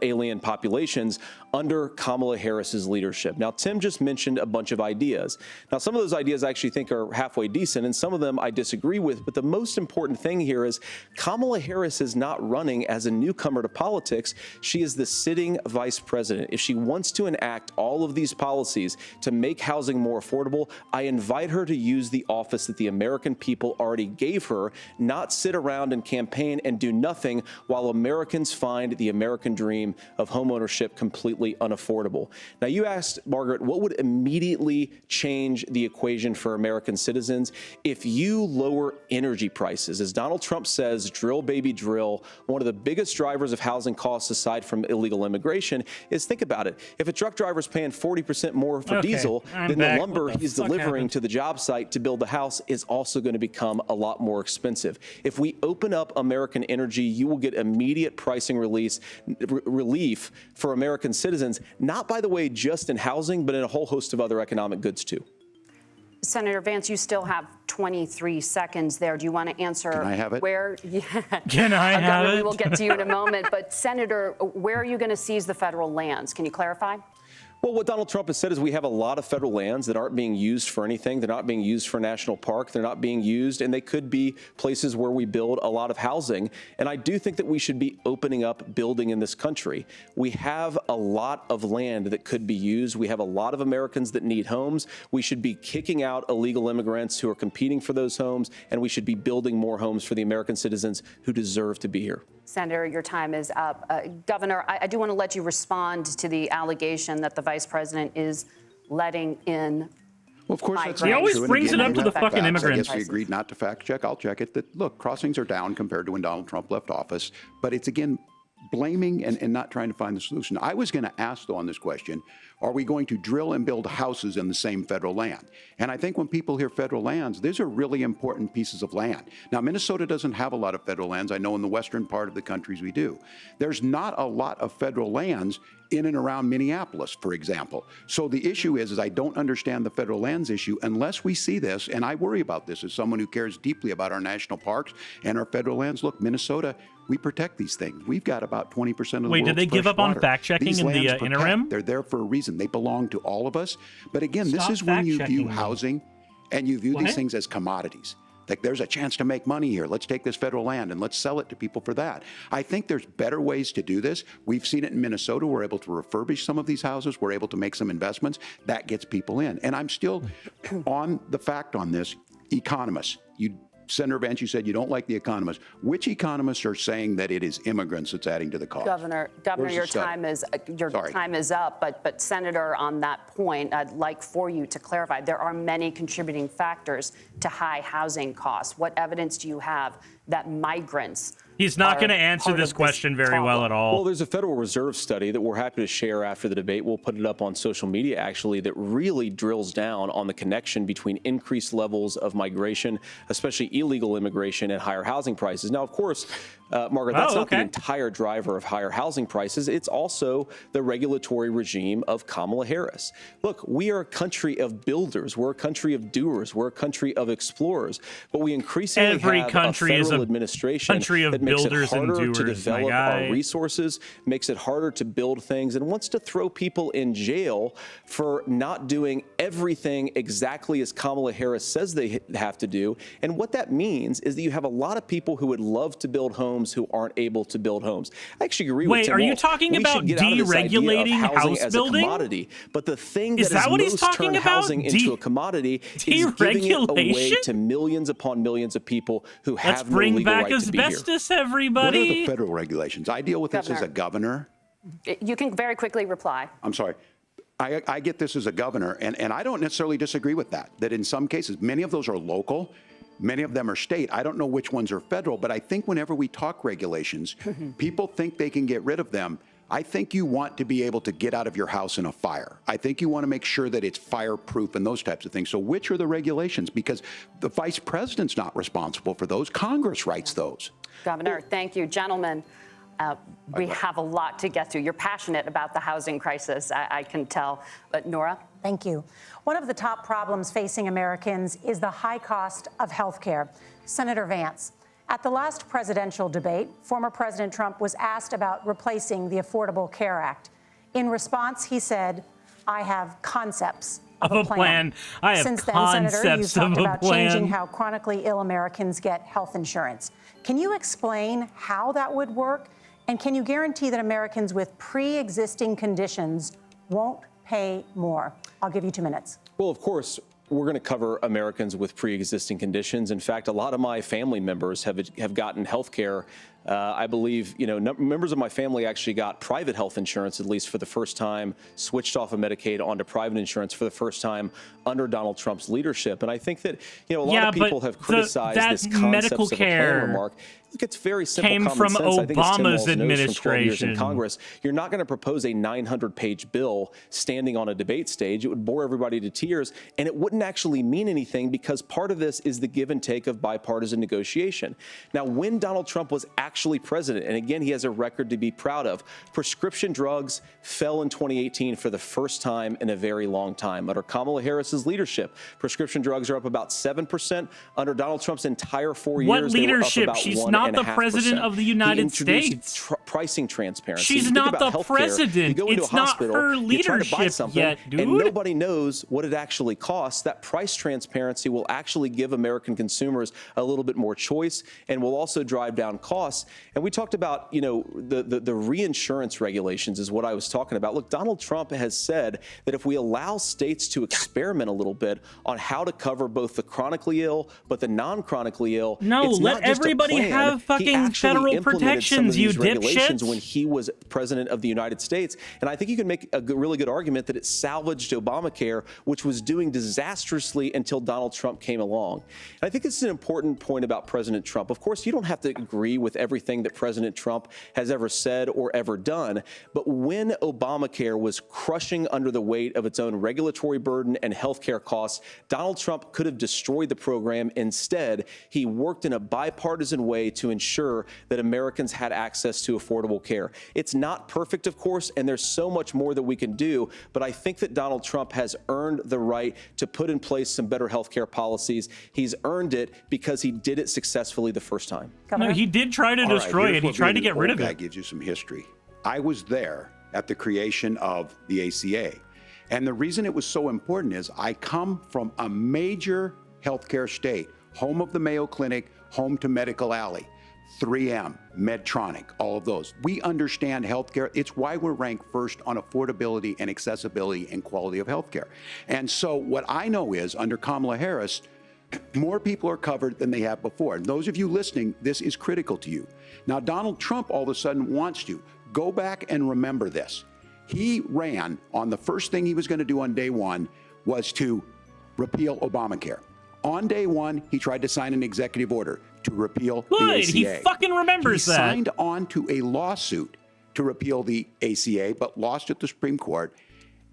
H: alien populations under Kamala Harris's leadership. Now, Tim just mentioned a bunch of ideas. Now, some of those ideas I actually think are halfway decent, and some of them I disagree with. But the most important thing here is Kamala Harris is not running as a newcomer to politics. She is the sitting vice president. If she wants to enact all of these policies to make housing more affordable, I invite her to use the office that the American people already gave her, not sit around and campaign and do nothing while Americans find the American dream of homeownership completely unaffordable. Now, you asked, Margaret, what would immediately change the equation for American citizens? If you lower energy prices, as Donald Trump says, drill, baby, drill, one of the biggest drivers of housing costs aside from illegal immigration is, think about it, if a truck driver's paying 40% more for diesel, then the lumber he's delivering to the job site to build the house is also going to become a lot more expensive. If we open up American energy, you will get immediate pricing relief for American citizens, not, by the way, just in housing, but in a whole host of other economic goods, too.
C: Senator Vance, you still have 23 seconds there. Do you want to answer?
G: Can I have it?
C: Where? Yeah.
A: Can I have it?
C: We will get to you in a moment. But, Senator, where are you going to seize the federal lands? Can you clarify?
H: Well, what Donald Trump has said is we have a lot of federal lands that aren't being used for anything. They're not being used for national park. They're not being used, and they could be places where we build a lot of housing. And I do think that we should be opening up building in this country. We have a lot of land that could be used. We have a lot of Americans that need homes. We should be kicking out illegal immigrants who are competing for those homes, and we should be building more homes for the American citizens who deserve to be here.
C: Senator, your time is up. Governor, I do want to let you respond to the allegation that the vice president is letting in.
G: Well, of course, that's
A: he always brings it up to the fucking immigrants.
G: I guess we agreed not to fact check. I'll check it. That, look, crossings are down compared to when Donald Trump left office. But it's, again, blaming and not trying to find the solution. I was going to ask, though, on this question, are we going to drill and build houses in the same federal land? And I think when people hear federal lands, these are really important pieces of land. Now, Minnesota doesn't have a lot of federal lands. I know in the western part of the countries we do. There's not a lot of federal lands in and around Minneapolis, for example. So the issue is I don't understand the federal lands issue unless we see this, and I worry about this as someone who cares deeply about our national parks and our federal lands. Look, Minnesota, we protect these things. We've got about 20% of the world's
A: Wait, did they give up on fact-checking in the interim?
G: They're there for a reason. They belong to all of us. But again, this is when you view housing and you view these things as commodities. Like, there's a chance to make money here. Let's take this federal land and let's sell it to people for that. I think there's better ways to do this. We've seen it in Minnesota. We're able to refurbish some of these houses. We're able to make some investments. That gets people in. And I'm still on the fact on this. Economists, Senator Vance, you said you don't like the economists. Which economists are saying that it is immigrants that's adding to the cost?
C: Governor, your time is up. But Senator, on that point, I'd like for you to clarify. There are many contributing factors to high housing costs. What evidence do you have that migrants?
A: He's not going to answer this question very well at all.
H: Well, there's a Federal Reserve study that we're happy to share after the debate. We'll put it up on social media, actually, that really drills down on the connection between increased levels of migration, especially illegal immigration, and higher housing prices. Now, of course, Margaret, that's not the entire driver of higher housing prices. It's also the regulatory regime of Kamala Harris. Look, we are a country of builders. We're a country of doers. We're a country of explorers. But we increasingly have a federal administration that makes it harder to develop our resources, makes it harder to build things, and wants to throw people in jail for not doing everything exactly as Kamala Harris says they have to do. And what that means is that you have a lot of people who would love to build homes who aren't able to build homes. I actually agree with Tim
A: Wait, are you
H: Walz.
A: talking about deregulating house building?
H: Commodity, but the thing
A: is that what he's talking about?
H: Housing into a commodity is giving it away to millions upon millions of people who have no legal right to be here.
A: Let's bring back asbestos, everybody.
G: What are the federal regulations? I deal with this as a governor.
C: You can very quickly reply.
G: I'm sorry. I get this as a governor, and I don't necessarily disagree with that in some cases, many of those are local, many of them are state. I don't know which ones are federal, but I think whenever we talk regulations, people think they can get rid of them. I think you want to be able to get out of your house in a fire. I think you want to make sure that it's fireproof and those types of things. So which are the regulations? Because the vice president's not responsible for those. Congress writes those.
C: Governor, thank you. Gentlemen, we have a lot to get to. You're passionate about the housing crisis, I can tell. But Nora?
B: Thank you. One of the top problems facing Americans is the high cost of health care. Senator Vance, at the last presidential debate, former President Trump was asked about replacing the Affordable Care Act. In response, he said, I have concepts of a plan.
A: I have
B: Since then,
A: concepts
B: Senator, you've talked
A: of a
B: about
A: plan.
B: changing how chronically ill Americans get health insurance. Can you explain how that would work? And can you guarantee that Americans with pre-existing conditions won't pay more? I'll give you 2 minutes.
H: Well, of course, we're going to cover Americans with pre-existing conditions. In fact, a lot of my family members have gotten health care. I believe, members of my family actually got private health insurance, at least for the first time, switched off of Medicaid onto private insurance for the first time under Donald Trump's leadership. And I think that, a lot of people have criticized this concept of a plan remark. Look, it's very simple
A: came
H: common
A: from
H: sense. I think it's Tim
A: Obama's
H: Walz knows from 12 years
A: administration.
H: in Congress. You're not going to propose a 900-page bill standing on a debate stage. It would bore everybody to tears, and it wouldn't actually mean anything because part of this is the give and take of bipartisan negotiation. Now, when Donald Trump was actually president, and again, he has a record to be proud of, prescription drugs fell in 2018 for the first time in a very long time. Under Kamala Harris's leadership, prescription drugs are up about 7%. Under Donald Trump's entire 4 years,
A: What
H: they were up
A: leadership?
H: about
A: She's
H: 1.5%.
A: not the president of the United States.
H: Pricing transparency.
A: She's not the president.
H: You go into
A: It's
H: a hospital,
A: not her
H: you try to buy
A: leadership
H: something,
A: yet, dude.
H: and nobody knows what it actually costs. That price transparency will actually give American consumers a little bit more choice and will also drive down costs. And we talked about, the reinsurance regulations is what I was talking about. Look, Donald Trump has said that if we allow states to experiment a little bit on how to cover both the chronically ill but the non-chronically ill,
A: let everybody have fucking federal protections, you dipshits.
H: When he was president of the United States. And I think you can make a really good argument that it salvaged Obamacare, which was doing disastrously until Donald Trump came along. And I think this is an important point about President Trump. Of course, you don't have to agree with everything that President Trump has ever said or ever done. But when Obamacare was crushing under the weight of its own regulatory burden and healthcare costs, Donald Trump could have destroyed the program. Instead, he worked in a bipartisan way to ensure that Americans had access to affordable care. It's not perfect, of course, and there's so much more that we can do, but I think that Donald Trump has earned the right to put in place some better health care policies. He's earned it because he did it successfully the first time.
A: No, he did try to destroy it. He tried to get rid of it.
G: That gives you some history. I was there at the creation of the ACA. And the reason it was so important is I come from a major healthcare state, home of the Mayo Clinic, home to Medical Alley, 3M, Medtronic, all of those. We understand healthcare. It's why we're ranked first on affordability and accessibility and quality of healthcare. And so what I know is under Kamala Harris, More people are covered than they have before. And those of you listening, this is critical to you. Now, Donald Trump all of a sudden wants to go back and remember this. He ran on the first thing he was going to do on day one was to repeal Obamacare. On day one, he tried to sign an executive order to repeal the ACA.
A: He fucking remembers that.
G: He signed on to a lawsuit to repeal the ACA, but lost at the Supreme Court.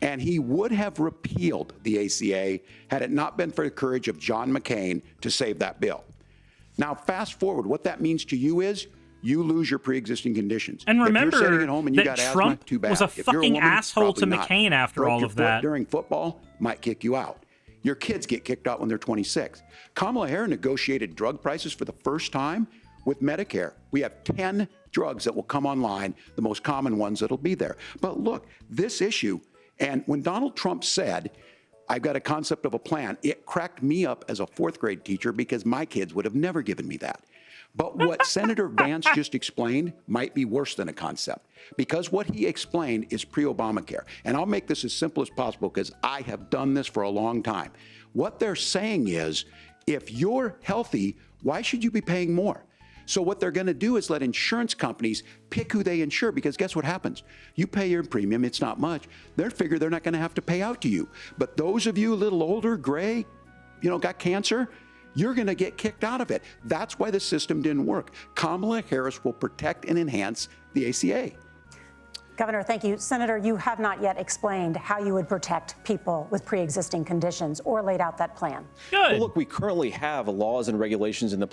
G: And he would have repealed the ACA had it not been for the courage of John McCain to save that bill. Now, fast forward, what that means to you is you lose your pre-existing conditions.
A: And remember
G: if you're sitting at home and you
A: that
G: got
A: Trump
G: asthma, too bad.
A: was a
G: If you're
A: fucking
G: woman,
A: asshole to
G: probably not.
A: McCain after
G: Broke
A: all
G: your
A: of
G: foot
A: that.
G: during football might kick you out. Your kids get kicked out when they're 26. Kamala Harris negotiated drug prices for the first time with Medicare. We have 10 drugs that will come online, the most common ones that'll be there. But look, this issue, and when Donald Trump said, I've got a concept of a plan, it cracked me up as a fourth grade teacher because my kids would have never given me that. But what Senator Vance just explained might be worse than a concept, because what he explained is pre-Obamacare. And I'll make this as simple as possible because I have done this for a long time. What they're saying is, if you're healthy, why should you be paying more? So what they're going to do is let insurance companies pick who they insure, because guess what happens? You pay your premium, it's not much. They figure they're not going to have to pay out to you. But those of you a little older, gray, got cancer, you're going to get kicked out of it. That's why the system didn't work. Kamala Harris will protect and enhance the ACA.
B: Governor, thank you. Senator, you have not yet explained how you would protect people with pre-existing conditions or laid out that plan.
A: Good.
H: Well, look, we currently have laws and regulations in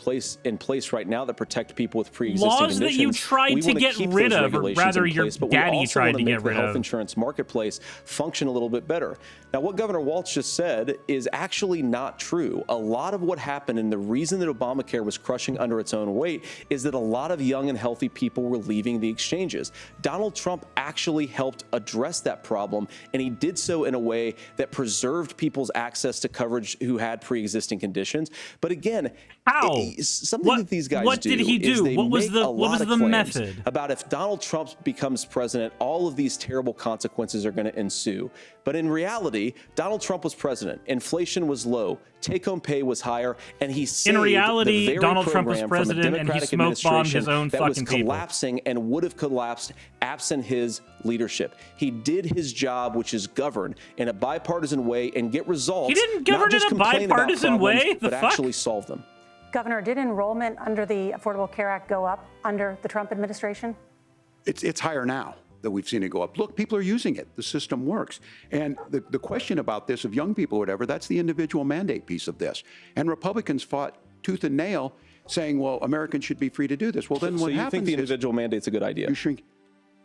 H: place right now that protect people with pre-existing conditions.
A: Laws that you tried to get rid of, or rather your daddy tried to get rid of.
H: The health insurance marketplace function a little bit better. Now, what Governor Walz just said is actually not true. A lot of what happened, and the reason that Obamacare was crushing under its own weight, is that a lot of young and healthy people were leaving the exchanges. Donald Trump actually helped address that problem, and he did so in a way that preserved people's access to coverage who had pre-existing conditions. But again, something that these guys
A: what did he do?
H: is they
A: what was
H: make
A: the
H: a lot of
A: the
H: claims
A: method
H: about if Donald Trump becomes president, all of these terrible consequences are going to ensue. But in reality, Donald Trump was president. Inflation was low. Take-home pay was higher, and he saved
A: in reality,
H: the very
A: Donald Trump was
H: program
A: president
H: from a
A: and he
H: Democratic
A: smoke bombed his
H: administration
A: own
H: that was
A: fucking people.
H: collapsing and would have collapsed absent his leadership. He did his job, which is govern in a bipartisan way and get results.
A: He didn't govern in a bipartisan way.
H: But actually solve them.
B: Governor, did enrollment under the Affordable Care Act go up under the Trump administration?
G: It's higher now that we've seen it go up. Look, people are using it. The system works. And the question about this of young people or whatever, that's the individual mandate piece of this. And Republicans fought tooth and nail saying, well, Americans should be free to do this. Well, then what happens is...
H: So you think the individual mandate's a good idea?
G: You shrink.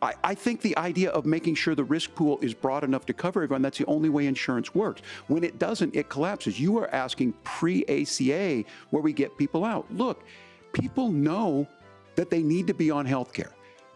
G: I think the idea of making sure the risk pool is broad enough to cover everyone, that's the only way insurance works. When it doesn't, it collapses. You are asking pre-ACA where we get people out. Look, people know that they need to be on health care.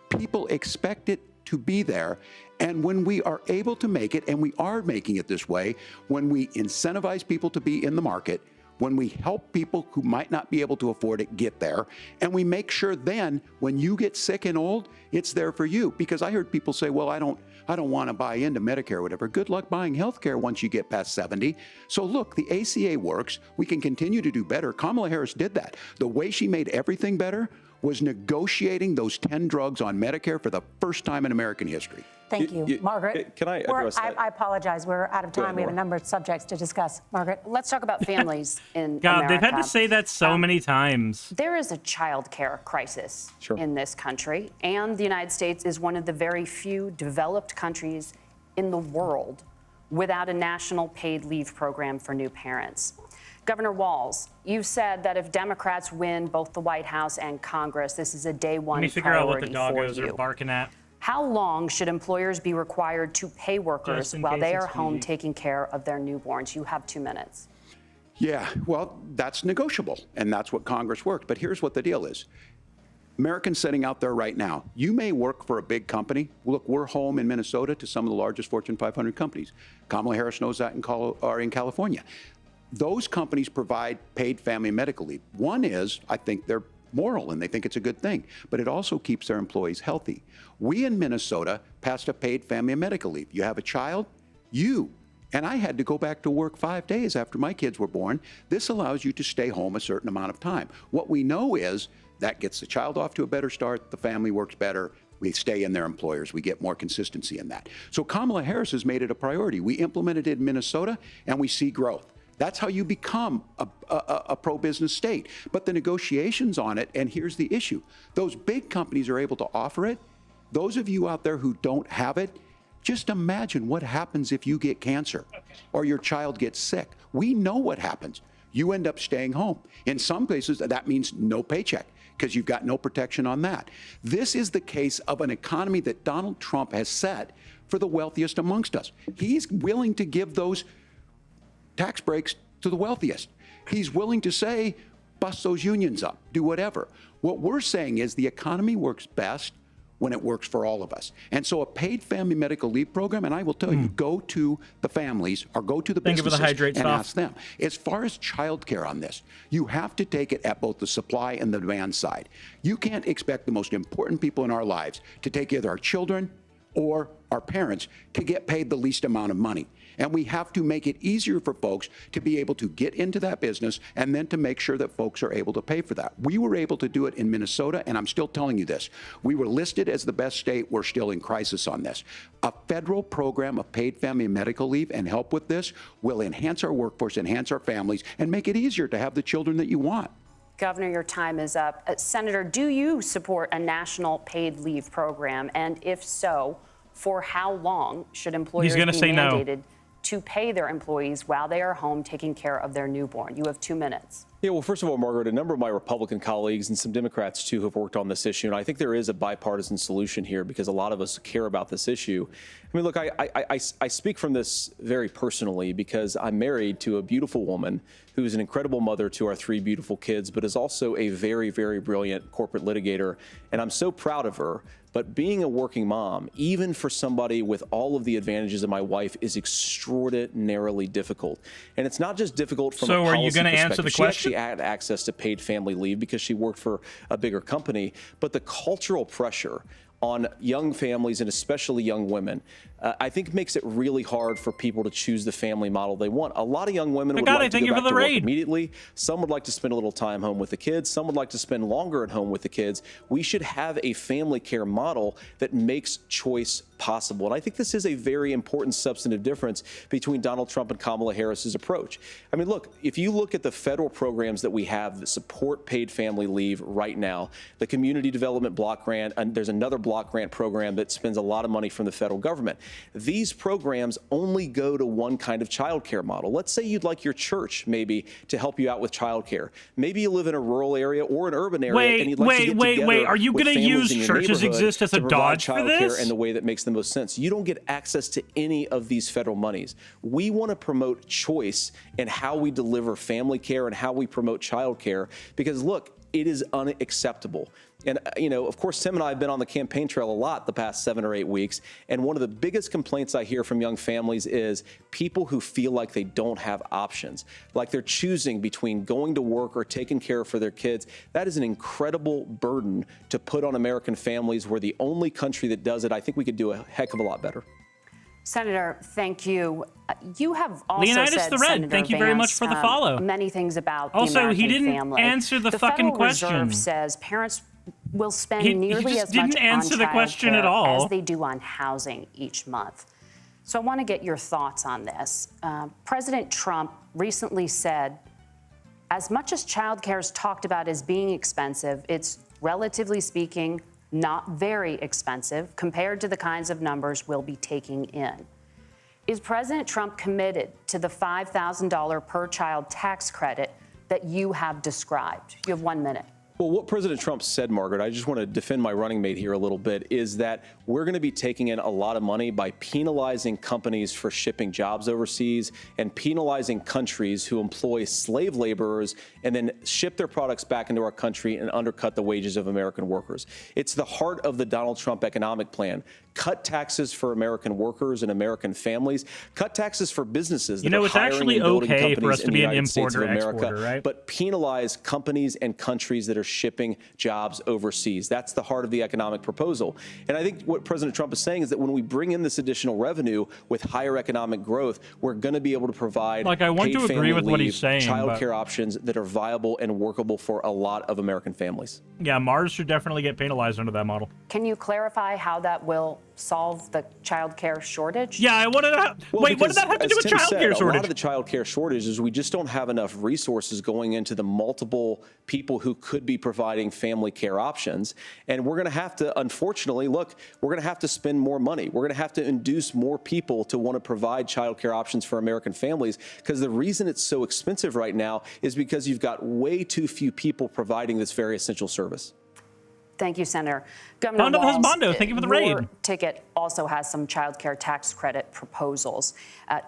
G: People expect it to be there. And when we are able to make it, and we are making it this way, when we incentivize people to be in the market, when we help people who might not be able to afford it get there, and we make sure then when you get sick and old, it's there for you. Because I heard people say, well, I don't want to buy into Medicare or whatever. Good luck buying health care once you get past 70. So look, the ACA works. We can continue to do better. Kamala Harris did that. The way she made everything better was negotiating those 10 drugs on Medicare for the first time in American history.
B: Thank you. Margaret?
H: Can I address that?
B: I apologize. We're out of time. We have a number of subjects to discuss. Margaret?
C: Let's talk about families in
A: God,
C: America.
A: they've had to say that so many times.
C: There is a child care crisis in this country, and the United States is one of the very few developed countries in the world without a national paid leave program for new parents. Governor Walz, you've said that if Democrats win both the White House and Congress, this is a day one
A: Let me figure out what the
C: priority
A: doggos
C: for you.
A: are barking at.
C: How long should employers be required to pay workers while they are home taking care of their newborns? You have 2 minutes.
G: Yeah, well, that's negotiable, and that's what Congress worked. But here's what the deal is. Americans sitting out there right now, you may work for a big company. Look, we're home in Minnesota to some of the largest Fortune 500 companies. Kamala Harris knows that in California. Those companies provide paid family and medical leave. One is, I think they're moral and they think it's a good thing, but it also keeps their employees healthy. We in Minnesota passed a paid family and medical leave. You have a child, you and I had to go back to work 5 days after my kids were born. This allows you to stay home a certain amount of time. What we know is that gets the child off to a better start, the family works better, we stay in their employers, we get more consistency in that. So Kamala Harris has made it a priority. We implemented it in Minnesota, and we see growth. That's how you become a pro-business state. But the negotiations on it, and here's the issue, those big companies are able to offer it. Those of you out there who don't have it, just imagine what happens if you get cancer or your child gets sick. We know what happens. You end up staying home. In some places, that means no paycheck because you've got no protection on that. This is the case of an economy that Donald Trump has set for the wealthiest amongst us. He's willing to give those tax breaks to the wealthiest. He's willing to say, bust those unions up, do whatever. What we're saying is the economy works best when it works for all of us. And so a paid family medical leave program, and I will tell you, go to the families or go to the businesses and ask them. As far as childcare on this, you have to take it at both the supply and the demand side. You can't expect the most important people in our lives to take either our children or our parents to get paid the least amount of money. And we have to make it easier for folks to be able to get into that business and then to make sure that folks are able to pay for that. We were able to do it in Minnesota, and I'm still telling you this. We were listed as the best state. We're still in crisis on this. A federal program of paid family and medical leave and help with this will enhance our workforce, enhance our families, and make it easier to have the children that you want.
C: Governor, your time is up. Senator, do you support a national paid leave program? And if so, for how long should employers be mandated to pay their employees while they are home taking care of their newborn? You have 2 minutes.
H: Yeah, well, first of all, Margaret, a number of my Republican colleagues and some Democrats, too, have worked on this issue. And I think there is a bipartisan solution here because a lot of us care about this issue. I mean, look, I speak from this very personally because I'm married to a beautiful woman who is an incredible mother to our 3 beautiful kids, but is also a very, very brilliant corporate litigator. And I'm so proud of her. But being a working mom, even for somebody with all of the advantages of my wife, is extraordinarily difficult. And it's not just difficult from a policy perspective. So are you going to answer the question? She had access to paid family leave because she worked for a bigger company. But the cultural pressure on young families and especially young women, I think makes it really hard for people to choose the family model they want. A lot of young women would like to go back to work immediately. Some would like to spend a little time home with the kids. Some would like to spend longer at home with the kids. We should have a family care model that makes choice possible. And I think this is a very important substantive difference between Donald Trump and Kamala Harris's approach. I mean, look, if you look at the federal programs that we have that support paid family leave right now, the Community Development Block Grant, and there's another block grant program that spends a lot of money from the federal government. These programs only go to one kind of child care model. Let's say you'd like your church maybe to help you out with child care. Maybe you live in a rural area or an urban area and you'd like to get together
A: Are you going to use churches exist as a dodge for this?
H: In the way that makes the most sense. You don't get access to any of these federal monies. We want to promote choice in how we deliver family care and how we promote child care because, look, it is unacceptable. And, you know, of course, Tim and I have been on the campaign trail a lot the past 7 or 8 weeks. And one of the biggest complaints I hear from young families is people who feel like they don't have options, like they're choosing between going to work or taking care for their kids. That is an incredible burden to put on American families. We're the only country that does it. I think we could do a heck of a lot better.
C: Senator, thank you. You have also
A: Leonidas
C: said,
A: the Red,
C: Senator
A: thank you very much for the follow.
C: Many things about
A: also,
C: the American
A: he didn't
C: family.
A: answer the fucking question.
C: The Federal Reserve says parents will spend nearly as much
A: didn't answer
C: on
A: the question at all
C: as they do on housing each month. So I want to get your thoughts on this. President Trump recently said, as much as childcare is talked about as being expensive, it's relatively speaking not very expensive compared to the kinds of numbers we'll be taking in. Is President Trump committed to the $5,000 per child tax credit that you have described? You have 1 minute.
H: Well, what President Trump said, Margaret, I just want to defend my running mate here a little bit, is that we're going to be taking in a lot of money by penalizing companies for shipping jobs overseas and penalizing countries who employ slave laborers and then ship their products back into our country and undercut the wages of American workers. It's the heart of the Donald Trump economic plan. Cut taxes for American workers and American families. Cut taxes for businesses that are hiring and building companies in the United States of America, right? But penalize companies and countries that are shipping jobs overseas. That's the heart of the economic proposal. And I think what President Trump is saying is that when we bring in this additional revenue with higher economic growth, we're going to be able to provide
A: I want to agree with what he's saying,
H: child care options that are viable and workable for a lot of American families.
A: Yeah, Mars should definitely get penalized under that model.
C: Can you clarify how that will solve the child care shortage?
A: Yeah, I wanted to. Wait, what does that have to do with child care shortage?
H: A lot of the child care shortage is we just don't have enough resources going into the multiple people who could be providing family care options. And we're going to have to, unfortunately, we're going to have to spend more money. We're going to have to induce more people to want to provide child care options for American families, because the reason it's so expensive right now is because you've got way too few people providing this very essential service.
C: Thank you, Senator. Governor Walz,
A: Mondo, thank you for the raid.
C: Your ticket also has some child care tax credit proposals.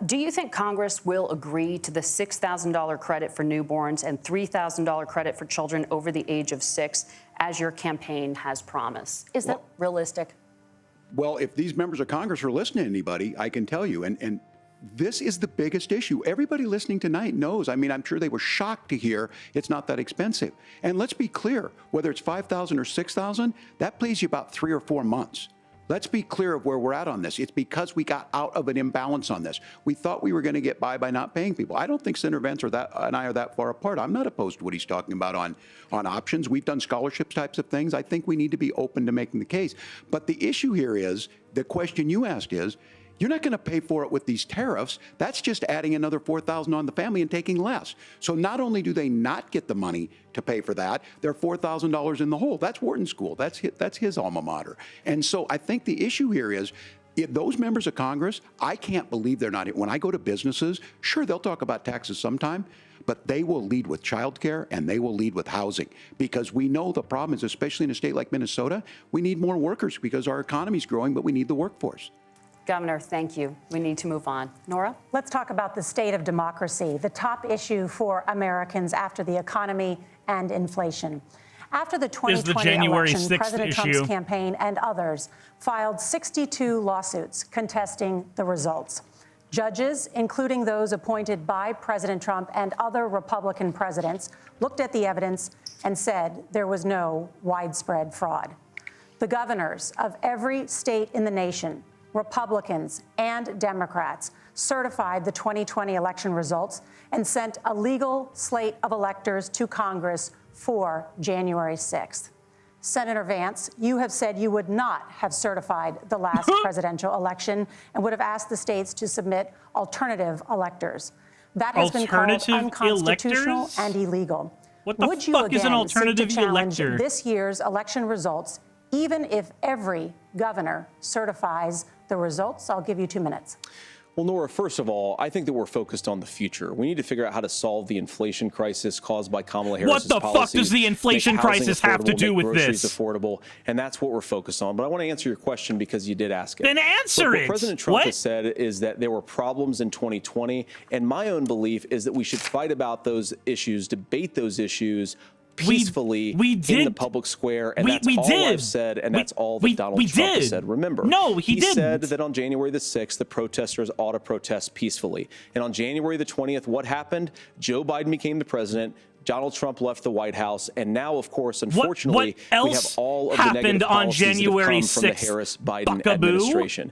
C: Do you think Congress will agree to the $6,000 credit for newborns and $3,000 credit for children over the age of 6, as your campaign has promised? Is that realistic?
G: Well, if these members of Congress are listening to anybody, I can tell you, and this is the biggest issue. Everybody listening tonight knows. I mean, I'm sure they were shocked to hear it's not that expensive. And let's be clear, whether it's $5,000 or $6,000, that pays you about 3 or 4 months. Let's be clear of where we're at on this. It's because we got out of an imbalance on this. We thought we were going to get by not paying people. I don't think Senator Vance and I are that far apart. I'm not opposed to what he's talking about on options. We've done scholarships types of things. I think we need to be open to making the case. But the issue here is, the question you asked is, you're not going to pay for it with these tariffs. That's just adding another $4,000 on the family and taking less. So not only do they not get the money to pay for that, they're $4,000 in the hole. That's Wharton School. That's his alma mater. And so I think the issue here is, those members of Congress, I can't believe they're not. When I go to businesses, sure, they'll talk about taxes sometime, but they will lead with childcare and they will lead with housing, because we know the problem is, especially in a state like Minnesota, we need more workers because our economy's growing, but we need the workforce.
C: Governor, thank you. We need to move on. Nora?
B: Let's talk about the state of democracy, the top issue for Americans after the economy and inflation. After the 2020 election, President Trump's campaign and others filed 62 lawsuits contesting the results. Judges, including those appointed by President Trump and other Republican presidents, looked at the evidence and said there was no widespread fraud. The governors of every state in the nation, Republicans and Democrats, certified the 2020 election results and sent a legal slate of electors to Congress for January 6th. Senator Vance, you have said you would not have certified the last presidential election and would have asked the states to submit alternative electors. That has been called unconstitutional and illegal.
A: What the fuck is an alternative elector?
B: This year's election results, even if every governor certifies the results? I'll give you 2 minutes.
H: Well, Nora, first of all, I think that we're focused on the future. We need to figure out how to solve the inflation crisis caused by Kamala Harris's policies.
A: What the fuck does the inflation crisis have to do with
H: this?
A: This?
H: Affordable, and that's what we're focused on. But I want to answer your question because you did ask it.
A: Then answer it.
H: What President Trump has said is that there were problems in 2020, and my own belief is that we should fight about those issues, debate those issues peacefully in the public square, and that's all I've said, and that's all that Donald Trump has said. Remember, he said that on January the 6th, the protesters ought to protest peacefully. And on January the 20th, what happened? Joe Biden became the president. Donald Trump left the White House, and now, of course, unfortunately, we have all of the negative policies that have come from the Harris-Biden administration.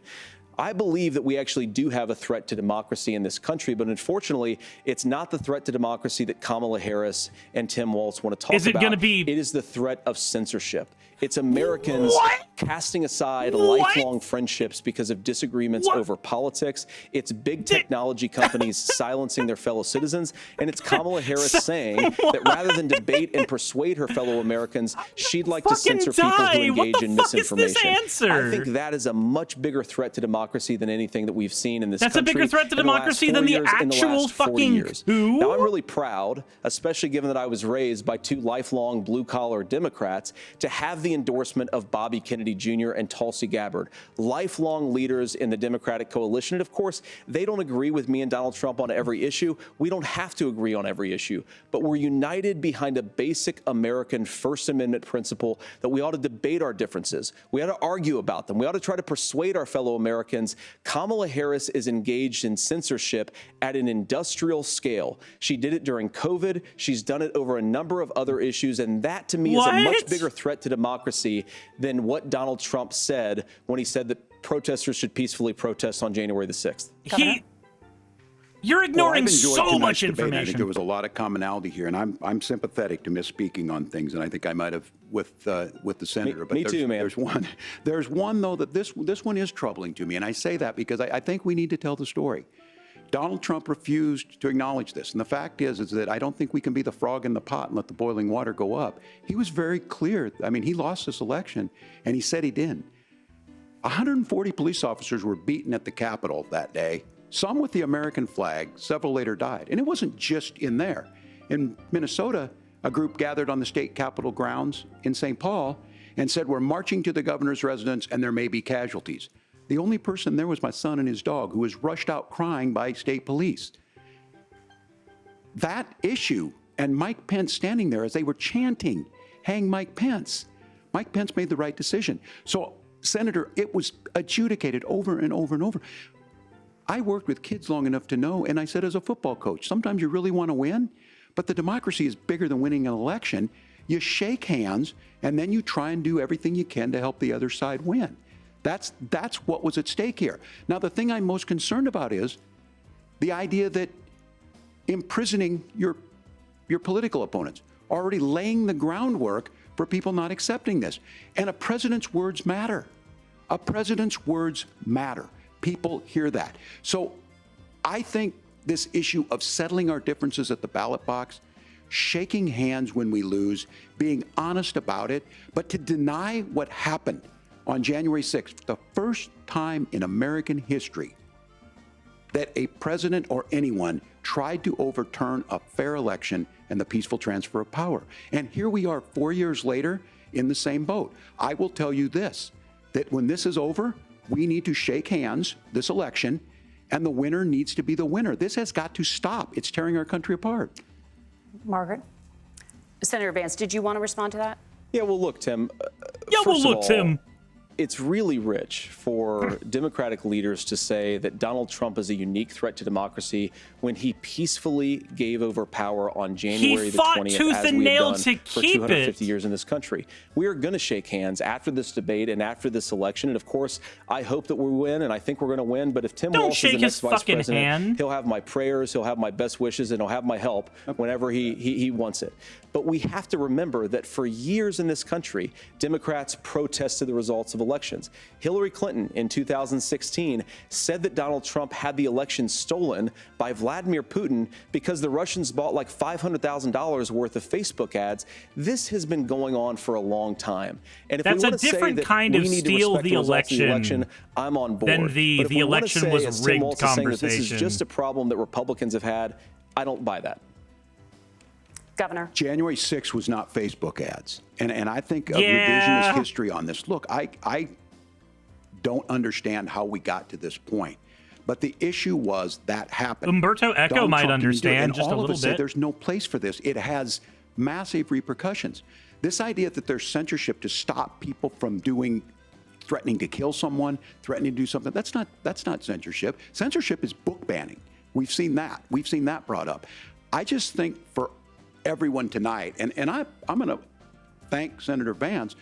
H: I believe that we actually do have a threat to democracy in this country, but unfortunately, it's not the threat to democracy that Kamala Harris and Tim Walz want to talk about.
A: Is it going to be?
H: It is the threat of censorship. It's Americans casting aside lifelong friendships because of disagreements over politics. It's big technology companies silencing their fellow citizens. And it's Kamala Harris saying that rather than debate and persuade her fellow Americans, she'd like to censor people who engage in misinformation. I think that is a much bigger threat to democracy than anything that we've seen in this country.
A: That's a bigger threat to democracy than the actual fucking coup.
H: Now, I'm really proud, especially given that I was raised by 2 lifelong blue-collar Democrats, to have the the endorsement of Bobby Kennedy Jr. and Tulsi Gabbard, lifelong leaders in the Democratic coalition. And of course, they don't agree with me and Donald Trump on every issue. We don't have to agree on every issue, but we're united behind a basic American First Amendment principle that we ought to debate our differences. We ought to argue about them. We ought to try to persuade our fellow Americans. Kamala Harris is engaged in censorship at an industrial scale. She did it during COVID. She's done it over a number of other issues. And that, to me, is a much bigger threat to democracy than what Donald Trump said when he said that protesters should peacefully protest on January the 6th.
A: You're ignoring so much
G: debate.
A: information.
G: I think there was a lot of commonality here, and I'm sympathetic to misspeaking on things, and I think I might have with the senator.
H: Me too, man.
G: There's one though that this one is troubling to me, and I say that because I think we need to tell the story. Donald Trump refused to acknowledge this, and the fact is that I don't think we can be the frog in the pot and let the boiling water go up. He was very clear. I mean, he lost this election, and he said he didn't. 140 police officers were beaten at the Capitol that day, some with the American flag. Several later died. And it wasn't just in there. In Minnesota, a group gathered on the state capitol grounds in St. Paul and said, we're marching to the governor's residence and there may be casualties. The only person there was my son and his dog, who was rushed out crying by state police. That issue, and Mike Pence standing there as they were chanting, hang Mike Pence. Mike Pence made the right decision. So, Senator, it was adjudicated over and over and over. I worked with kids long enough to know, and I said as a football coach, sometimes you really want to win, but the democracy is bigger than winning an election. You shake hands, and then you try and do everything you can to help the other side win. That's what was at stake here. Now, the thing I'm most concerned about is the idea that imprisoning your political opponents, already laying the groundwork for people not accepting this. And a president's words matter. A president's words matter. People hear that. So I think this issue of settling our differences at the ballot box, shaking hands when we lose, being honest about it, but to deny what happened on January 6th, the first time in American history that a president or anyone tried to overturn a fair election and the peaceful transfer of power. And here we are 4 years later in the same boat. I will tell you this, that when this is over, we need to shake hands this election, and the winner needs to be the winner. This has got to stop. It's tearing our country apart.
B: Margaret?
C: Senator Vance, did you want to respond to that?
H: Yeah, well, look, Tim.
A: Tim.
H: It's really rich for Democratic leaders to say that Donald Trump is a unique threat to democracy when he peacefully gave over power on January the 20th, as we have done for 250 years in this country. We are going to shake hands after this debate and after this election. And of course, I hope that we win, and I think we're going to win. But if Tim Walz is the next vice president, he'll have my prayers, he'll have my best wishes, and he'll have my help whenever he wants it. But we have to remember that for years in this country, Democrats protested the results of elections. Hillary Clinton in 2016 said that Donald Trump had the election stolen by Vladimir Putin because the Russians bought like $500,000 worth of Facebook ads. This has been going on for a long time. And if
A: that's
H: we want
A: a
H: to
A: different
H: say that
A: kind
H: we
A: of
H: need to
A: steal
H: respect
A: the
H: election, I'm on board.
A: Then the election was a rigged conversation.
H: This is just a problem that Republicans have had. I don't buy that.
C: Governor.
G: January 6th was not Facebook ads. And I think of revisionist history on this. Look, I don't understand how we got to this point. But the issue was that happened.
A: Umberto Eco
G: Donald
A: might
G: Trump
A: understand just a little bit.
G: Said there's no place for this. It has massive repercussions. This idea that there's censorship to stop people from threatening to kill someone, threatening to do something, that's not censorship. Censorship is book banning. We've seen that. We've seen that brought up. I just think for everyone tonight, and I'm going to thank Senator Vance,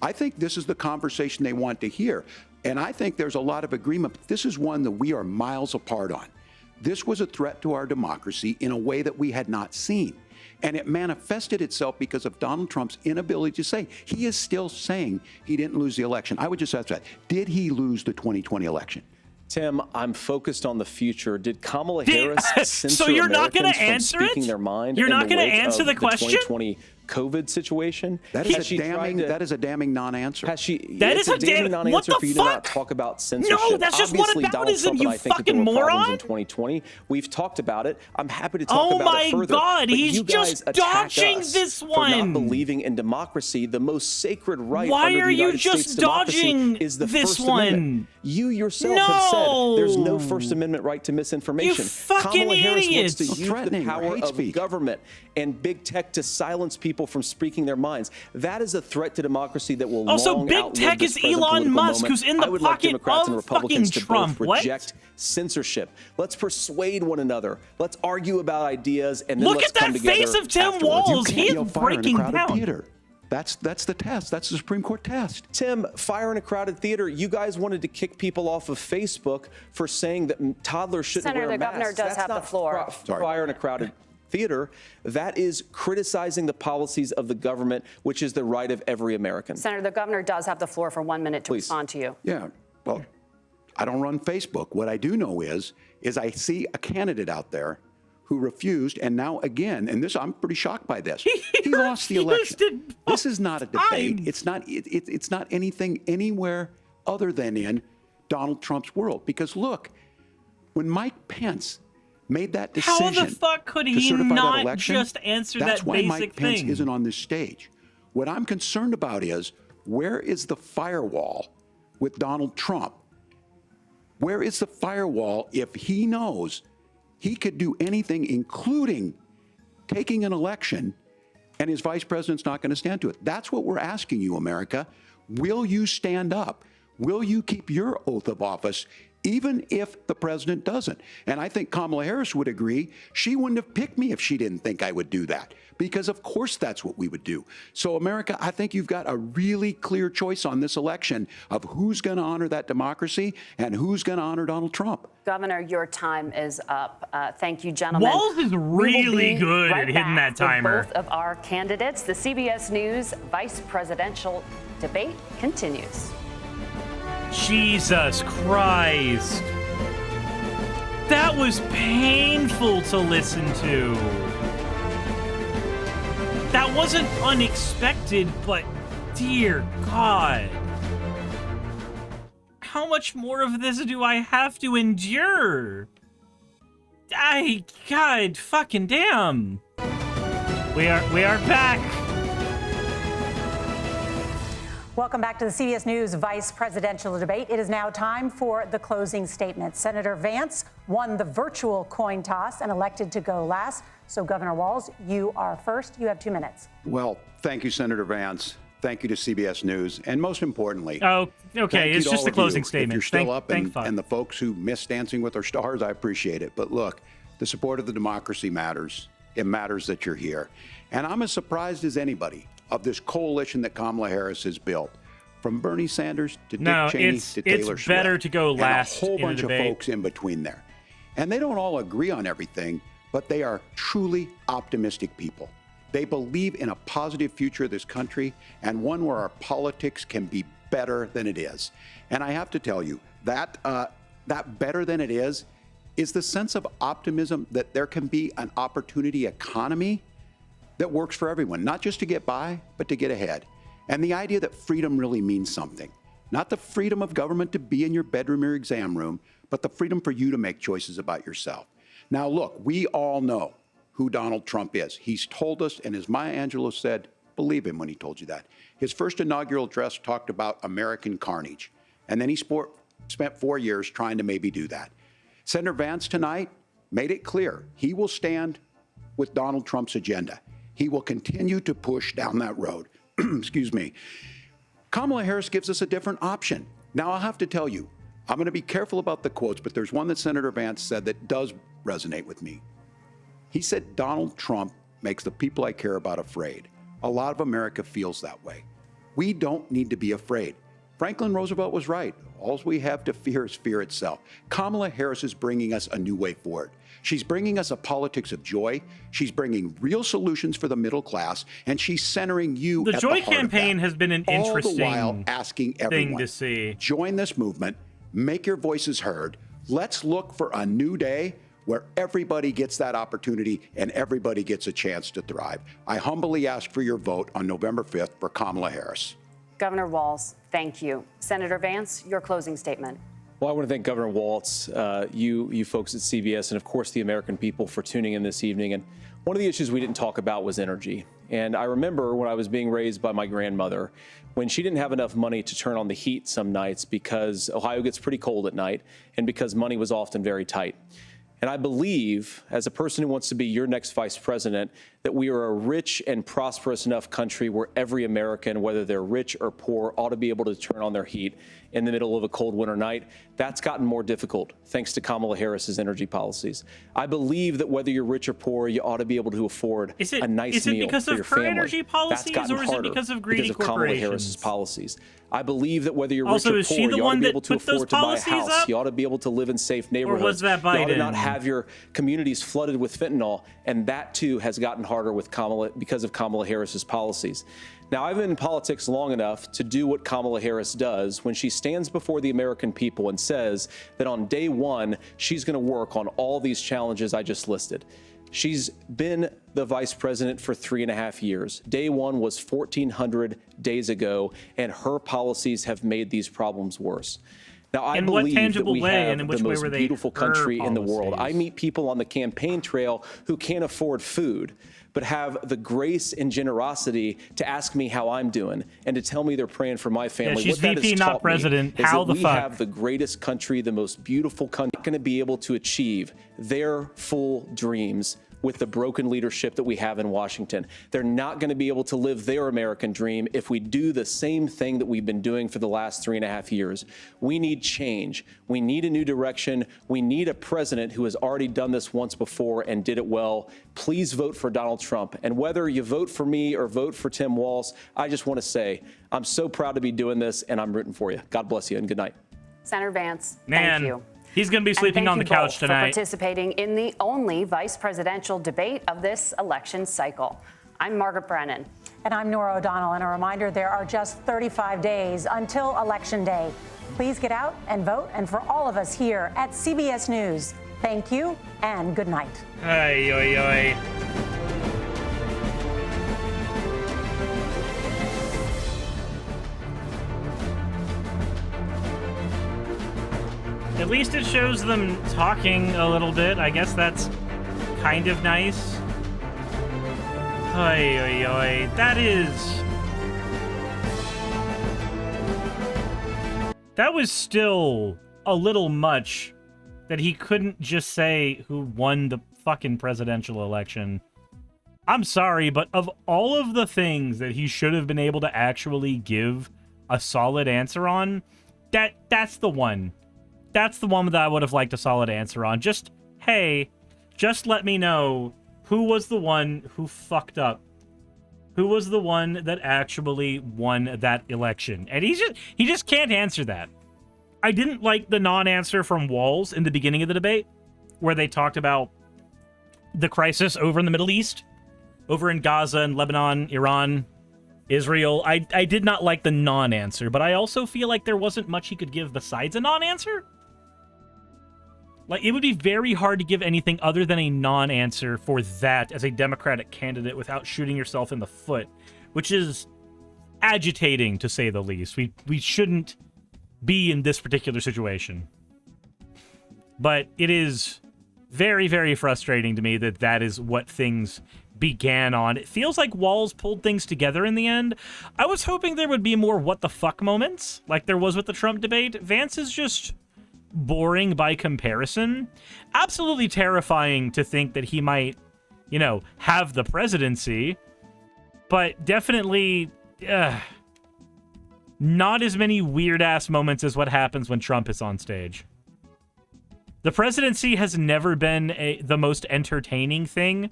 G: I think this is the conversation they want to hear. And I think there's a lot of agreement, but this is one that we are miles apart on. This was a threat to our democracy in a way that we had not seen. And it manifested itself because of Donald Trump's inability to say. He is still saying he didn't lose the election. I would just ask that. Did he lose the 2020 election?
H: Tim, I'm focused on the future. Did Kamala Harris censor
A: so you're not going
H: Americans
A: to answer
H: from speaking
A: it?
H: their mind?
A: You're not going to answer the question?
H: 2020 COVID situation?
G: That is a damning non-answer.
H: Has she?
A: That is a damning
H: non-answer
A: what
H: for you
A: the
H: to not
A: fuck?
H: talk about censorship.
A: No, that's just
H: Obviously,
A: what
H: Donald Trump and I think that there
A: fucking
H: were problems
A: moron.
H: in 2020. We've talked about it. I'm happy to talk about it further.
A: Oh my God,
H: but
A: he's
H: you guys
A: just
H: attack
A: dodging
H: us
A: this
H: for
A: one.
H: not believing in democracy, the most sacred right
A: Why
H: under
A: are
H: the
A: you
H: United
A: just
H: States democracy
A: dodging
H: is the
A: this
H: First
A: one?
H: Amendment. You yourself have said there's no
A: No.
H: First Amendment right to misinformation.
A: You fucking
H: Kamala Harris wants to
A: idiots.
H: use the power of government and big tech to silence people from speaking their minds. That is a threat to democracy that will
A: Also,
H: long
A: big
H: outlive
A: tech
H: this
A: is
H: present
A: Elon
H: political
A: Musk,
H: moment.
A: who's in the
H: I would like
A: pocket
H: Democrats and
A: of
H: Republicans
A: fucking
H: to
A: Trump.
H: both
A: What?
H: reject censorship. Let's persuade one another. Let's argue about ideas and then
A: Look
H: let's
A: at that
H: come together
A: face of Tim
H: afterwards.
A: Walz. He
G: Yell
A: is
G: fire in a
A: breaking
G: crowded
A: down.
G: theater. That's the test. That's the Supreme Court test.
H: Tim, fire in a crowded theater. You guys wanted to kick people off of Facebook for saying that toddlers shouldn't
C: Senator,
H: wear
C: the
H: masks.
C: governor does
H: That's
C: have the
H: not
C: floor.
H: Fire in a crowded theater. That is criticizing the policies of the government, which is the right of every American.
C: Senator, the governor does have the floor for 1 minute to
H: Please.
C: respond to you.
G: Yeah. Well, I don't run Facebook. What I do know is I see a candidate out there who refused, and now again, and this I'm pretty shocked by this. He lost the election. This is not a debate. It's not anything anywhere other than in Donald Trump's world. Because look, when Mike Pence made that decision,
A: How the fuck could
G: to
A: he
G: certify that
A: not
G: election,
A: just answer
G: that's
A: that
G: why
A: basic
G: Mike
A: thing?
G: Pence isn't on this stage. What I'm concerned about is where is the firewall with Donald Trump? Where is the firewall if he knows he could do anything, including taking an election, and his vice president's not going to stand to it? That's what we're asking you, America. Will you stand up? Will you keep your oath of office, even if the president doesn't? And I think Kamala Harris would agree. She wouldn't have picked me if she didn't think I would do that, because of course that's what we would do. So America, I think you've got a really clear choice on this election of who's going to honor that democracy and who's going to honor Donald Trump.
C: Governor, your time is up. Thank you, gentlemen.
A: Walz is really good at hitting that timer.
C: Both of our candidates. The CBS News vice presidential debate continues.
A: Jesus Christ. That was painful to listen to. That wasn't unexpected, but dear God. How much more of this do I have to endure? God fucking damn. We are back.
B: Welcome back to the CBS News vice presidential debate. It is now time for the closing statement. Senator Vance won the virtual coin toss and elected to go last. So, Governor Walz, you are first. You have 2 minutes.
G: Well, thank you, Senator Vance. Thank you to CBS News. And most importantly,
A: oh, okay, it's just a closing statement.
G: If you're still up
A: thank
G: and the folks who miss Dancing with Our Stars, I appreciate it. But look, the support of the democracy matters. It matters that you're here. And I'm as surprised as anybody of this coalition that Kamala Harris has built, from Bernie Sanders to Dick Cheney to Taylor
A: it's
G: Swift.
A: better to go last
G: and a whole
A: in
G: bunch
A: a
G: of
A: debate.
G: folks in between there. And they don't all agree on everything, but they are truly optimistic people. They believe in a positive future of this country and one where our politics can be better than it is. And I have to tell you, that better than it is the sense of optimism that there can be an opportunity economy that works for everyone, not just to get by, but to get ahead. And the idea that freedom really means something. Not the freedom of government to be in your bedroom or exam room, but the freedom for you to make choices about yourself. Now, look, we all know who Donald Trump is. He's told us, and as Maya Angelou said, believe him when he told you that. His first inaugural address talked about American carnage, and then he spent 4 years trying to maybe do that. Senator Vance tonight made it clear he will stand with Donald Trump's agenda. He will continue to push down that road. Excuse me. Kamala Harris gives us a different option. Now, I'll have to tell you, I'm going to be careful about the quotes, but there's one that Senator Vance said that does resonate with me. He said, Donald Trump makes the people I care about afraid. A lot of America feels that way. We don't need to be afraid. Franklin Roosevelt was right. All we have to fear is fear itself. Kamala Harris is bringing us a new way forward. She's bringing us a politics of joy. She's bringing real solutions for the middle class, and she's centering you
A: The
G: at
A: Joy
G: the heart
A: campaign
G: of that.
A: has been an
G: All
A: interesting
G: the while asking everyone
A: thing to see.
G: Join this movement, make your voices heard. Let's look for a new day where everybody gets that opportunity and everybody gets a chance to thrive. I humbly ask for your vote on November 5th for Kamala Harris.
C: Governor Walz, thank you. Senator Vance, your closing statement.
H: Well, I want to thank Governor Walz, you folks at CBS, and of course the American people for tuning in this evening. And one of the issues we didn't talk about was energy. And I remember when I was being raised by my grandmother, when she didn't have enough money to turn on the heat some nights because Ohio gets pretty cold at night and because money was often very tight. And I believe, as a person who wants to be your next vice president, that we are a rich and prosperous enough country where every American, whether they're rich or poor, ought to be able to turn on their heat in the middle of a cold winter night. That's gotten more difficult thanks to Kamala Harris's energy policies. I believe that whether you're rich or poor, you ought to be able to afford a nice meal for your family.
A: Energy policies,
H: That's gotten
A: or is it
H: harder
A: because of greedy
H: because of Kamala Harris's policies. I believe that whether you're rich or poor, you ought to be able to afford to buy a house. You ought to be able to live in safe neighborhoods.
A: Or was that Biden?
H: You ought to not have your communities flooded with fentanyl, and that too has gotten harder with Kamala because of Kamala Harris's policies. Now, I've been in politics long enough to do what Kamala Harris does when she stands before the American people and says that on day one, she's going to work on all these challenges I just listed. She's been the vice president for 3.5 years. Day one was 1,400 days ago, and her policies have made these problems worse. Now, I believe that we have the most beautiful country in the world. I meet people on the campaign trail who can't afford food, but have the grace and generosity to ask me how I'm doing and to tell me they're praying for my family.
A: Yeah, she's VP, not president. How the fuck?
H: We have the greatest country, the most beautiful country, going to be able to achieve their full dreams with the broken leadership that we have in Washington. They're not going to be able to live their American dream if we do the same thing that we've been doing for the last 3.5 years. We need change. We need a new direction. We need a president who has already done this once before and did it well. Please vote for Donald Trump. And whether you vote for me or vote for Tim Walz, I just want to say I'm so proud to be doing this, and I'm rooting for you. God bless you, and good night.
C: Senator Vance,
A: thank
C: you.
A: He's going to be sleeping on the couch tonight.
C: For participating in the only vice presidential debate of this election cycle. I'm Margaret Brennan.
B: And I'm Nora O'Donnell. And a reminder, there are just 35 days until Election Day. Please get out and vote. And for all of us here at CBS News, thank you and good night.
A: Ay, ay, ay. At least it shows them talking a little bit. I guess that's kind of nice. Oy, oy, oy. That was still a little much that he couldn't just say who won the fucking presidential election. I'm sorry, but of all of the things that he should have been able to actually give a solid answer on, that's the one. That's the one that I would have liked a solid answer on. Just, hey, just let me know who was the one who fucked up. Who was the one that actually won that election? And he just can't answer that. I didn't like the non-answer from Walz in the beginning of the debate, where they talked about the crisis over in the Middle East, over in Gaza and Lebanon, Iran, Israel. I did not like the non-answer, but I also feel like there wasn't much he could give besides a non-answer. Like, it would be very hard to give anything other than a non-answer for that as a Democratic candidate without shooting yourself in the foot, which is agitating, to say the least. We shouldn't be in this particular situation. But it is very, very frustrating to me that that is what things began on. It feels like Walz pulled things together in the end. I was hoping there would be more what the fuck moments, like there was with the Trump debate. Vance is just boring by comparison. Absolutely terrifying to think that he might, you know, have the presidency, but definitely not as many weird-ass moments as what happens when Trump is on stage. The presidency has never been the most entertaining thing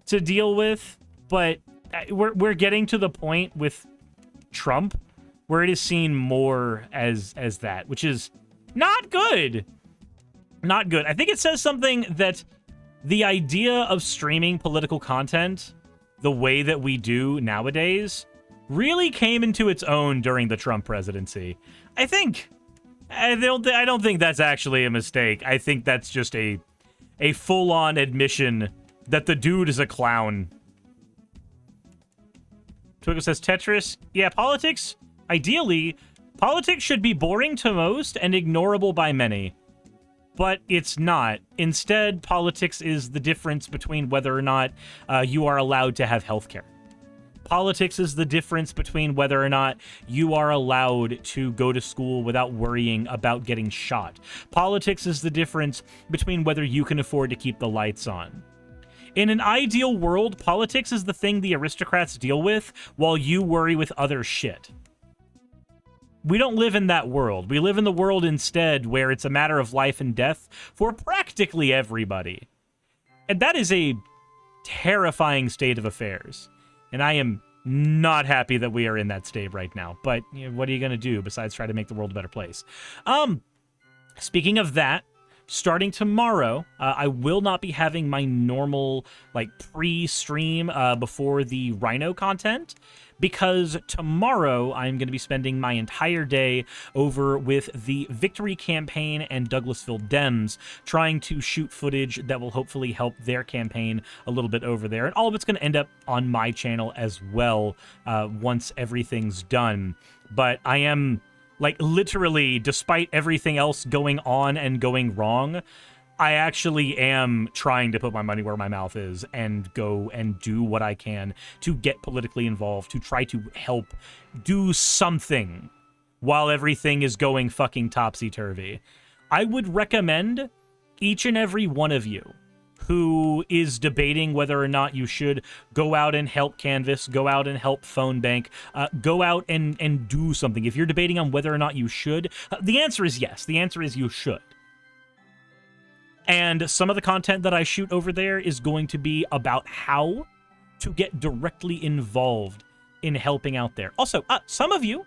A: to deal with, but we're getting to the point with Trump where it is seen more as that, which is not good. Not good. I think it says something that the idea of streaming political content the way that we do nowadays really came into its own during the Trump presidency. I don't think that's actually a mistake. I think that's just a a full-on admission that the dude is a clown. Twinkle says, Tetris, yeah, politics, ideally, politics should be boring to most and ignorable by many. But it's not. Instead, politics is the difference between whether or not you are allowed to have healthcare. Politics is the difference between whether or not you are allowed to go to school without worrying about getting shot. Politics is the difference between whether you can afford to keep the lights on. In an ideal world, politics is the thing the aristocrats deal with while you worry with other shit. We don't live in that world. We live in the world instead where it's a matter of life and death for practically everybody. And that is a terrifying state of affairs. And I am not happy that we are in that state right now. But you know, what are you going to do besides try to make the world a better place? Speaking of that, starting tomorrow, I will not be having my normal, like, pre-stream before the Rhino content, because tomorrow I'm going to be spending my entire day over with the Victory Campaign and Douglasville Dems, trying to shoot footage that will hopefully help their campaign a little bit over there. And all of it's going to end up on my channel as well once everything's done. But I am... like, literally, despite everything else going on and going wrong, I actually am trying to put my money where my mouth is and go and do what I can to get politically involved, to try to help do something while everything is going fucking topsy-turvy. I would recommend each and every one of you who is debating whether or not you should go out and help canvass, go out and help phone bank, go out and do something. If you're debating on whether or not you should, the answer is yes. The answer is you should. And some of the content that I shoot over there is going to be about how to get directly involved in helping out there. Also, some of you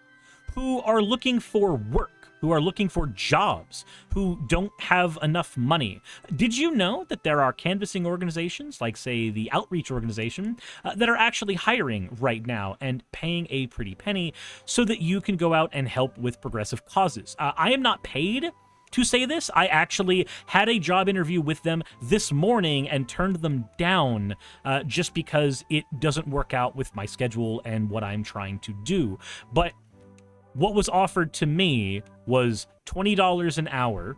A: who are looking for work, who are looking for jobs, who don't have enough money. Did you know that there are canvassing organizations, like, say, the Outreach organization, that are actually hiring right now and paying a pretty penny so that you can go out and help with progressive causes? I am not paid to say this. I actually had a job interview with them this morning and turned them down just because it doesn't work out with my schedule and what I'm trying to do. But what was offered to me was $20 an hour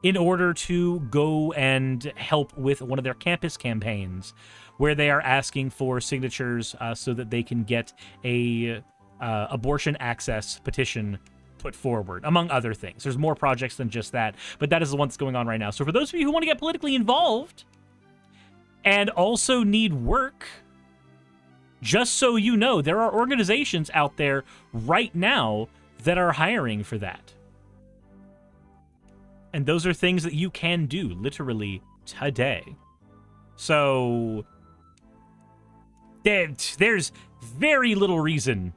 A: in order to go and help with one of their campus campaigns where they are asking for signatures so that they can get a abortion access petition put forward, among other things. There's more projects than just that, but that is the one that's going on right now. So for those of you who want to get politically involved and also need work, just so you know, there are organizations out there right now that are hiring for that. And those are things that you can do literally today. So there's very little reason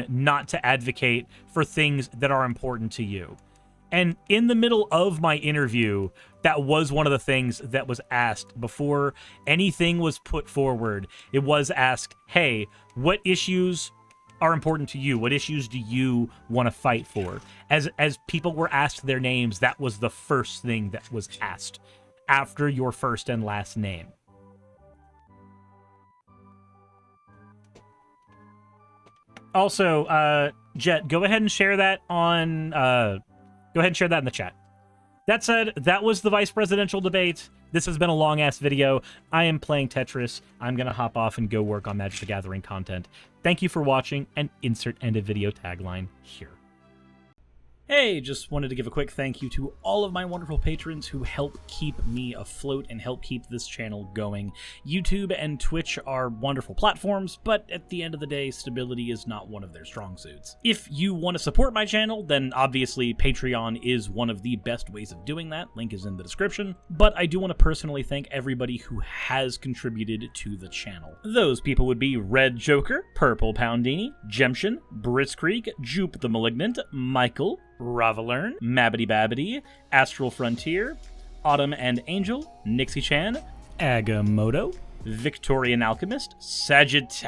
A: not to advocate for things that are important to you. And in the middle of my interview, that was one of the things that was asked before anything was put forward. It was asked, hey, what issues are important to you? What issues do you want to fight for? As people were asked their names, that was the first thing that was asked after your first and last name. Also, Jet, go ahead and share that on... Go ahead and share that in the chat. That said, that was the vice presidential debate. This has been a long-ass video. I am playing Tetris. I'm going to hop off and go work on Magic the Gathering content. Thank you for watching, and insert end of video tagline here. Hey, just wanted to give a quick thank you to all of my wonderful patrons who help keep me afloat and help keep this channel going. YouTube and Twitch are wonderful platforms, but at the end of the day, stability is not one of their strong suits. If you want to support my channel, then obviously Patreon is one of the best ways of doing that. Link is in the description. But I do want to personally thank everybody who has contributed to the channel. Those people would be Red Joker, Purple Poundini, Jemshin, Britzkrieg, Jupe the Malignant, Michael, Ravalern, Mabbity Babbity, Astral Frontier, Autumn and Angel, Nixie Chan, Agamotto, Victorian Alchemist,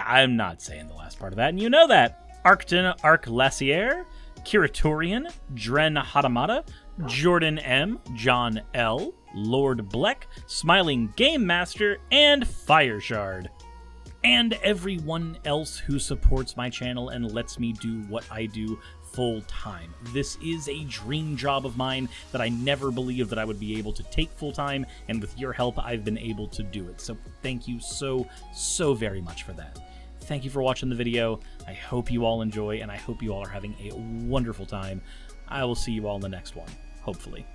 A: I'm not saying the last part of that, and you know that, Arcton Arclacier, Kiratorian, Dren Hadamata, Jordan M, John L, Lord Bleck, Smiling Game Master, and Fireshard. And everyone else who supports my channel and lets me do what I do full time. This is a dream job of mine that I never believed that I would be able to take full time, and with your help, I've been able to do it. So thank you so very much for that. Thank you for watching the video. I hope you all enjoy, and I hope you all are having a wonderful time. I will see you all in the next one, hopefully.